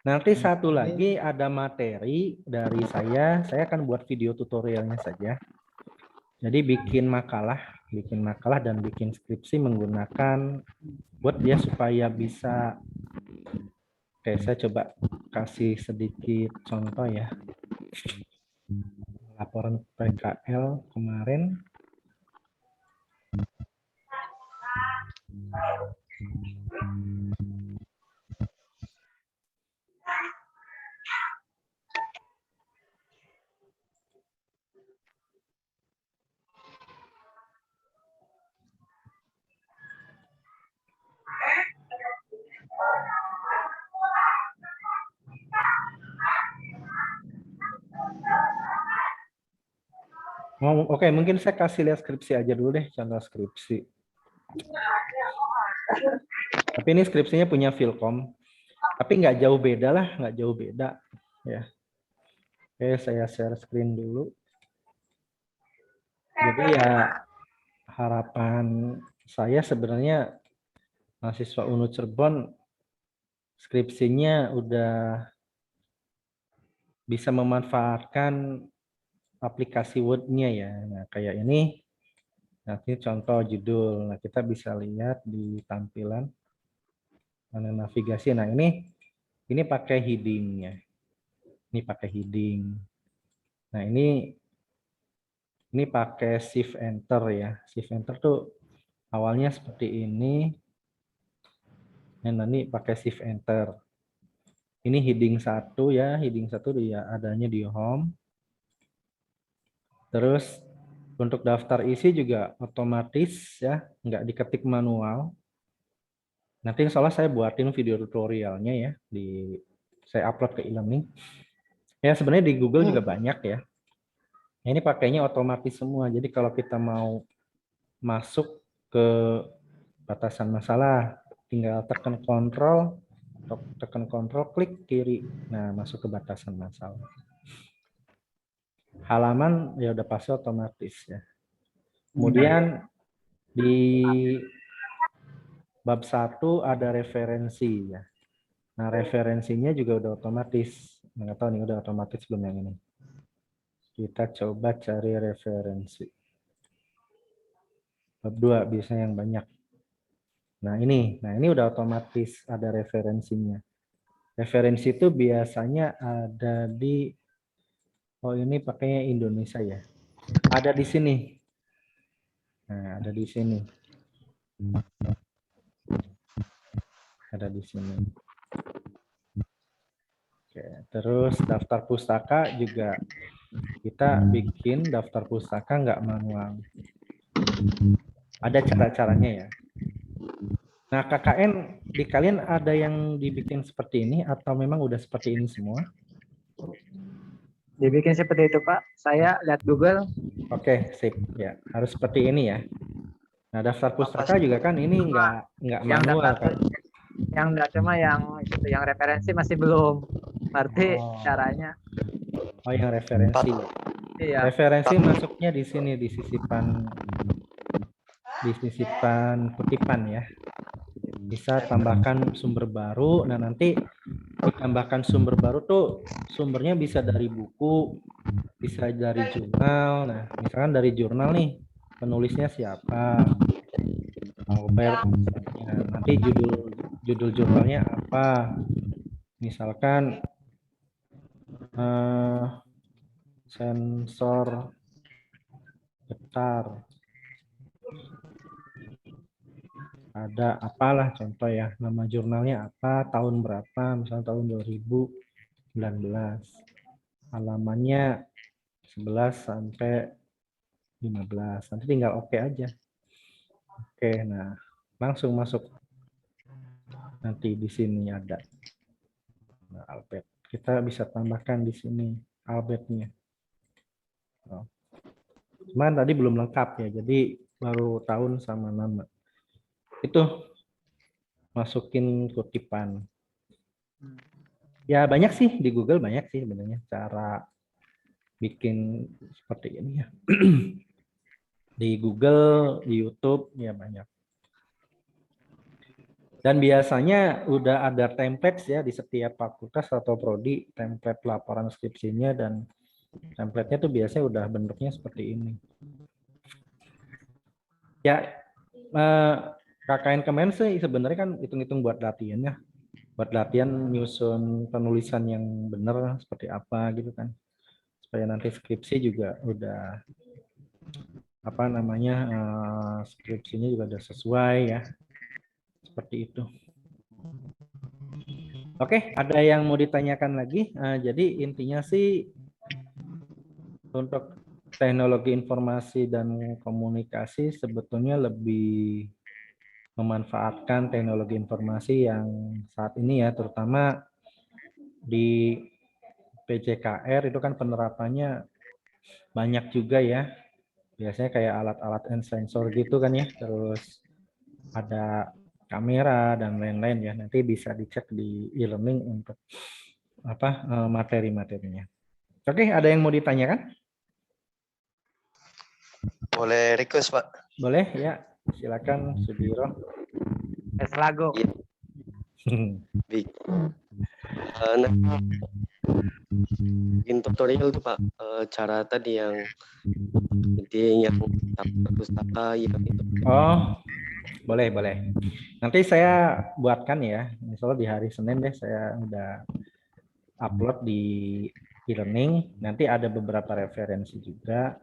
Nanti satu lagi ada materi dari saya akan buat video tutorialnya saja. Jadi bikin makalah dan bikin skripsi menggunakan Word ya, supaya bisa. Oke, saya coba kasih sedikit contoh ya. Laporan PKL kemarin. Oke, mungkin saya kasih lihat skripsi aja dulu deh, contoh skripsi. Tapi ini skripsinya punya Philcom. Tapi nggak jauh beda lah, nggak jauh beda. Ya. Oke, saya share screen dulu. Jadi ya harapan saya sebenarnya mahasiswa UNU Cirebon skripsinya udah bisa memanfaatkan aplikasi Word-nya ya. Nah, kayak ini nanti contoh judul. Nah, kita bisa lihat di tampilan mana navigasi. Nah, ini pakai heading-nya. Ini pakai heading. Nah, ini pakai shift enter ya. Shift enter tuh awalnya seperti ini. Dan nanti pakai shift enter. Ini heading 1 ya, heading 1 dia adanya di home. Terus untuk daftar isi juga otomatis ya, nggak diketik manual. Nanti insya Allah saya buatin video tutorialnya ya, saya upload ke e-learning. Ya sebenarnya di Google juga banyak ya. Ini pakainya otomatis semua. Jadi kalau kita mau masuk ke batasan masalah, tinggal tekan kontrol, klik kiri. Nah, masuk ke batasan masalah. Halaman ya udah pasti otomatis ya. Kemudian di bab 1 ada referensi ya. Nah, referensinya juga udah otomatis. Nggak tahu nih udah otomatis belum yang ini. Kita coba cari referensi. Bab 2 biasanya yang banyak. Nah, ini udah otomatis ada referensinya. Referensi itu biasanya ada di ini pakainya Indonesia ya. Ada di sini. Nah, ada di sini. Ada di sini. Oke, terus daftar pustaka juga kita bikin daftar pustaka nggak manual. Ada cara-caranya ya. Nah, KKN di kalian ada yang dibikin seperti ini atau memang udah seperti ini semua? Dibikin seperti itu Pak. Saya lihat Google. Oke, sip. Ya, harus seperti ini ya. Nah, daftar pustaka juga kan ini nggak Yang manual daftar kan? yang cuma yang referensi masih belum ngerti Oh. caranya. Oh, yang referensi. Iya. Referensi masuknya di sini di sisipan kutipan ya. Bisa tambahkan sumber baru. Nah, nanti ditambahkan sumber baru tuh sumbernya bisa dari buku, bisa dari jurnal. Nah, misalkan dari jurnal nih, penulisnya siapa? Albert. Nah, nanti judul jurnalnya apa? Misalkan sensor getar. Ada apalah contoh ya, nama jurnalnya apa, tahun berapa, misalnya tahun 2019. Halamannya 11 sampai 15. Nanti tinggal oke aja. Oke, nah langsung masuk. Nanti di sini ada. Nah, Albert. Kita bisa tambahkan di sini Albertnya. Oh. Cuman tadi belum lengkap ya, jadi baru tahun sama nama. Itu masukin kutipan. Ya banyak sih di Google, banyak sih sebenarnya cara bikin seperti ini ya. Di Google, di YouTube ya banyak. Dan biasanya udah ada template ya di setiap fakultas atau prodi, template laporan skripsinya, dan template-nya tuh biasanya udah bentuknya seperti ini. Ya KKN kemarin sih sebenarnya kan hitung-hitung buat latihan ya. Buat latihan nyusun penulisan yang benar seperti apa gitu kan. Supaya nanti skripsi juga udah skripsinya juga udah sesuai ya. Seperti itu. Oke, ada yang mau ditanyakan lagi? Jadi intinya sih untuk teknologi informasi dan komunikasi sebetulnya lebih memanfaatkan teknologi informasi yang saat ini ya, terutama di PJKR itu kan penerapannya banyak juga ya. biasanya kayak alat-alat and sensor gitu kan ya, terus ada kamera dan lain-lain ya. Nanti bisa dicek di e-learning untuk materi-materinya. Oke, ada yang mau ditanyakan? Boleh request, Pak? Boleh ya, silakan Sudiro. Lago. Iya. Nah, bikin tutorial tuh Pak, cara tadi yang pustaka yang itu. Oh, boleh. Nanti saya buatkan ya, misalnya di hari Senin deh saya udah upload di e-learning. Nanti ada beberapa referensi juga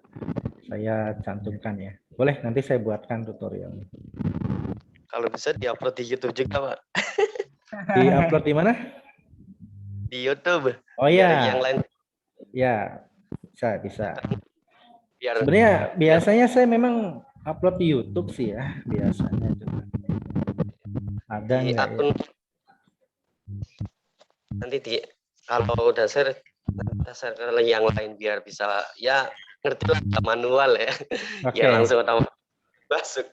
saya cantumkan ya. Boleh, nanti saya buatkan tutorialnya. Kalau bisa diupload di YouTube juga Pak. Di upload di mana? Di YouTube. Oh Biar ya, yang lain ya bisa. biar Sebenarnya biasanya saya memang upload di YouTube sih ya, biasanya juga. Ada di nggak ya? akun nanti kalau dasar yang lain biar bisa ya ngerti lah manual ya. Oke. Ya langsung otomatis masuk.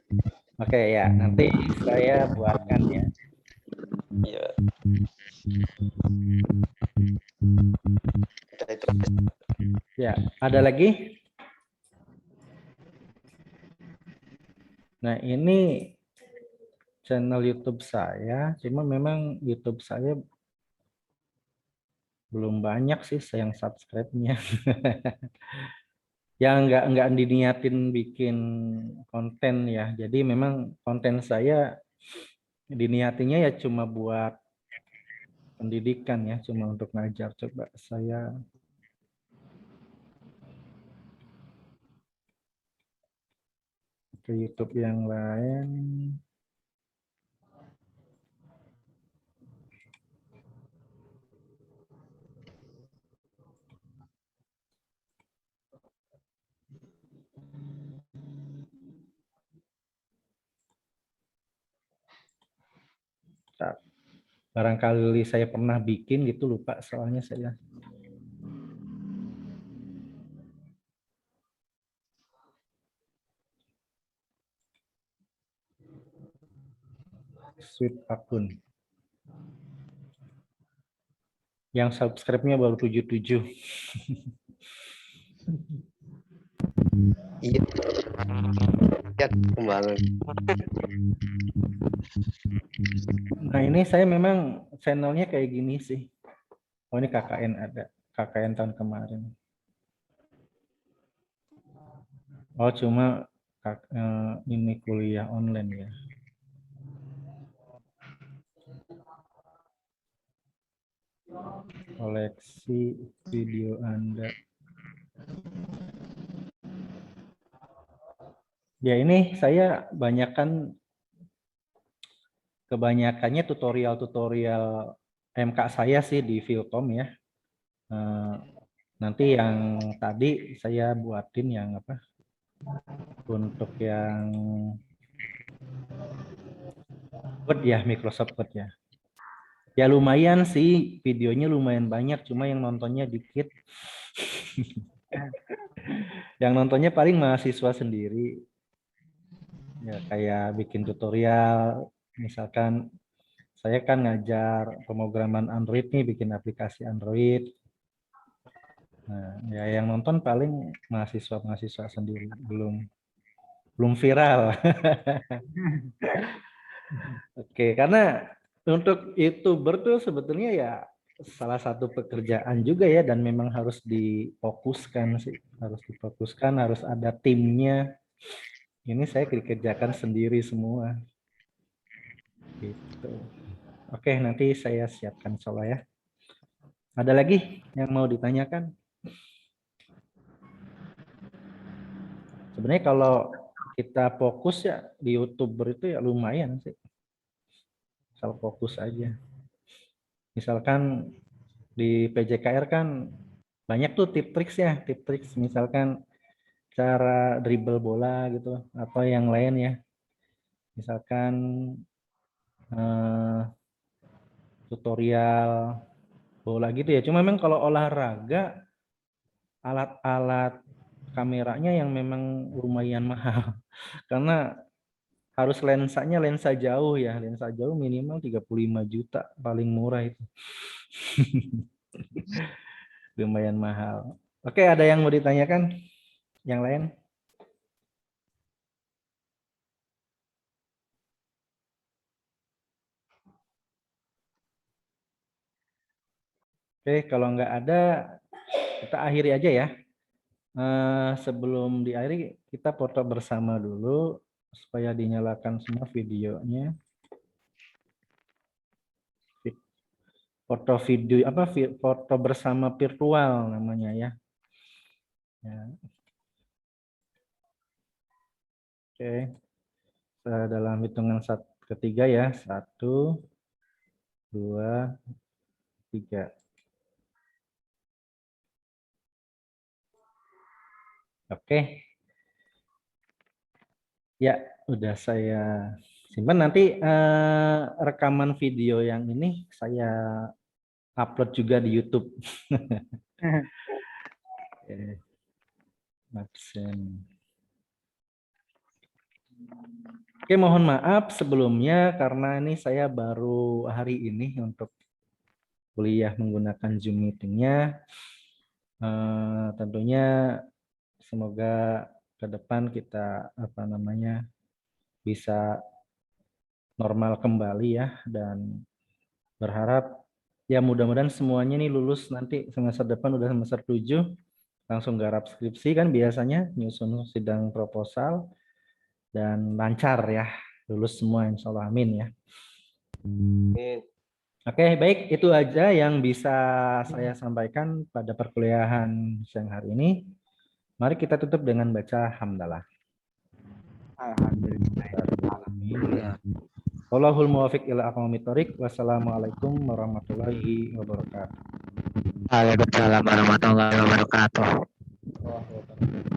Oke ya, nanti saya buatkan ya. Iya. Udah itu. Ya, ada lagi? Nah, ini channel YouTube saya, cuma memang YouTube saya belum banyak sih yang subscribe-nya. Ya nggak diniatin bikin konten ya. Jadi memang konten saya diniatinya ya cuma buat pendidikan ya, cuma untuk ngajar. Coba saya ke YouTube yang lain. Barangkali saya pernah bikin gitu, lupa soalnya saya. Sweet akun. Yang subscribe-nya baru 77. Iya. Ya, kembangan. Nah ini saya memang channelnya kayak gini sih. Oh ini KKN ada. KKN tahun kemarin. Oh cuma ini kuliah online ya. Koleksi video Anda. Ya ini saya kebanyakannya tutorial-tutorial MK saya sih di Vilkom ya. Nanti yang tadi saya buatin yang apa? Untuk yang Word ya, Microsoft Word ya. Ya lumayan sih, videonya lumayan banyak, cuma yang nontonnya dikit. Yang nontonnya paling mahasiswa sendiri. Ya kayak bikin tutorial, misalkan saya kan ngajar pemrograman Android nih, bikin aplikasi Android. Nah, ya yang nonton paling mahasiswa-mahasiswa sendiri, belum viral. Oke, karena untuk YouTuber tuh sebetulnya ya salah satu pekerjaan juga ya, dan memang harus difokuskan sih, harus ada timnya. Ini saya dikerjakan sendiri semua. Gitu. Oke, nanti saya siapkan soal ya. Ada lagi yang mau ditanyakan? Sebenarnya kalau kita fokus ya di YouTuber itu ya lumayan sih. Asal fokus aja. Misalkan di PJKR kan banyak tuh tips misalkan cara dribble bola gitu atau yang lain ya. Misalkan tutorial bola gitu ya. Cuma memang kalau olahraga alat-alat kameranya yang memang lumayan mahal. Karena harus lensanya lensa jauh ya. Lensa jauh minimal 35 juta paling murah itu. Lumayan mahal. Oke, ada yang mau ditanyakan? Yang lain? Oke, kalau nggak ada, kita akhiri aja ya. Sebelum diakhiri, kita foto bersama dulu supaya dinyalakan semua videonya. Foto video apa? Foto bersama virtual namanya ya. Oke, dalam hitungan ketiga ya, 1, 2, 3. Oke. Ya, udah saya simpan. Nanti rekaman video yang ini saya upload juga di YouTube. Oke. Oke, mohon maaf sebelumnya karena ini saya baru hari ini untuk kuliah menggunakan Zoom meetingnya. Tentunya semoga ke depan kita bisa normal kembali ya, dan berharap ya mudah-mudahan semuanya nih lulus nanti semester depan udah semester 7 langsung garap skripsi kan biasanya nyusun sidang proposal dan lancar ya, lulus semua insya Allah, amin ya. Oke, baik, itu aja yang bisa saya sampaikan pada perkuliahan siang hari ini. Mari kita tutup dengan baca hamdalah. Alhamdulillah. Wallahul muwaffiq ila aqwamit thoriq. Wassalamualaikum warahmatullahi wabarakatuh. Waalaikumsalam warahmatullahi wabarakatuh. Waalaikumsalam.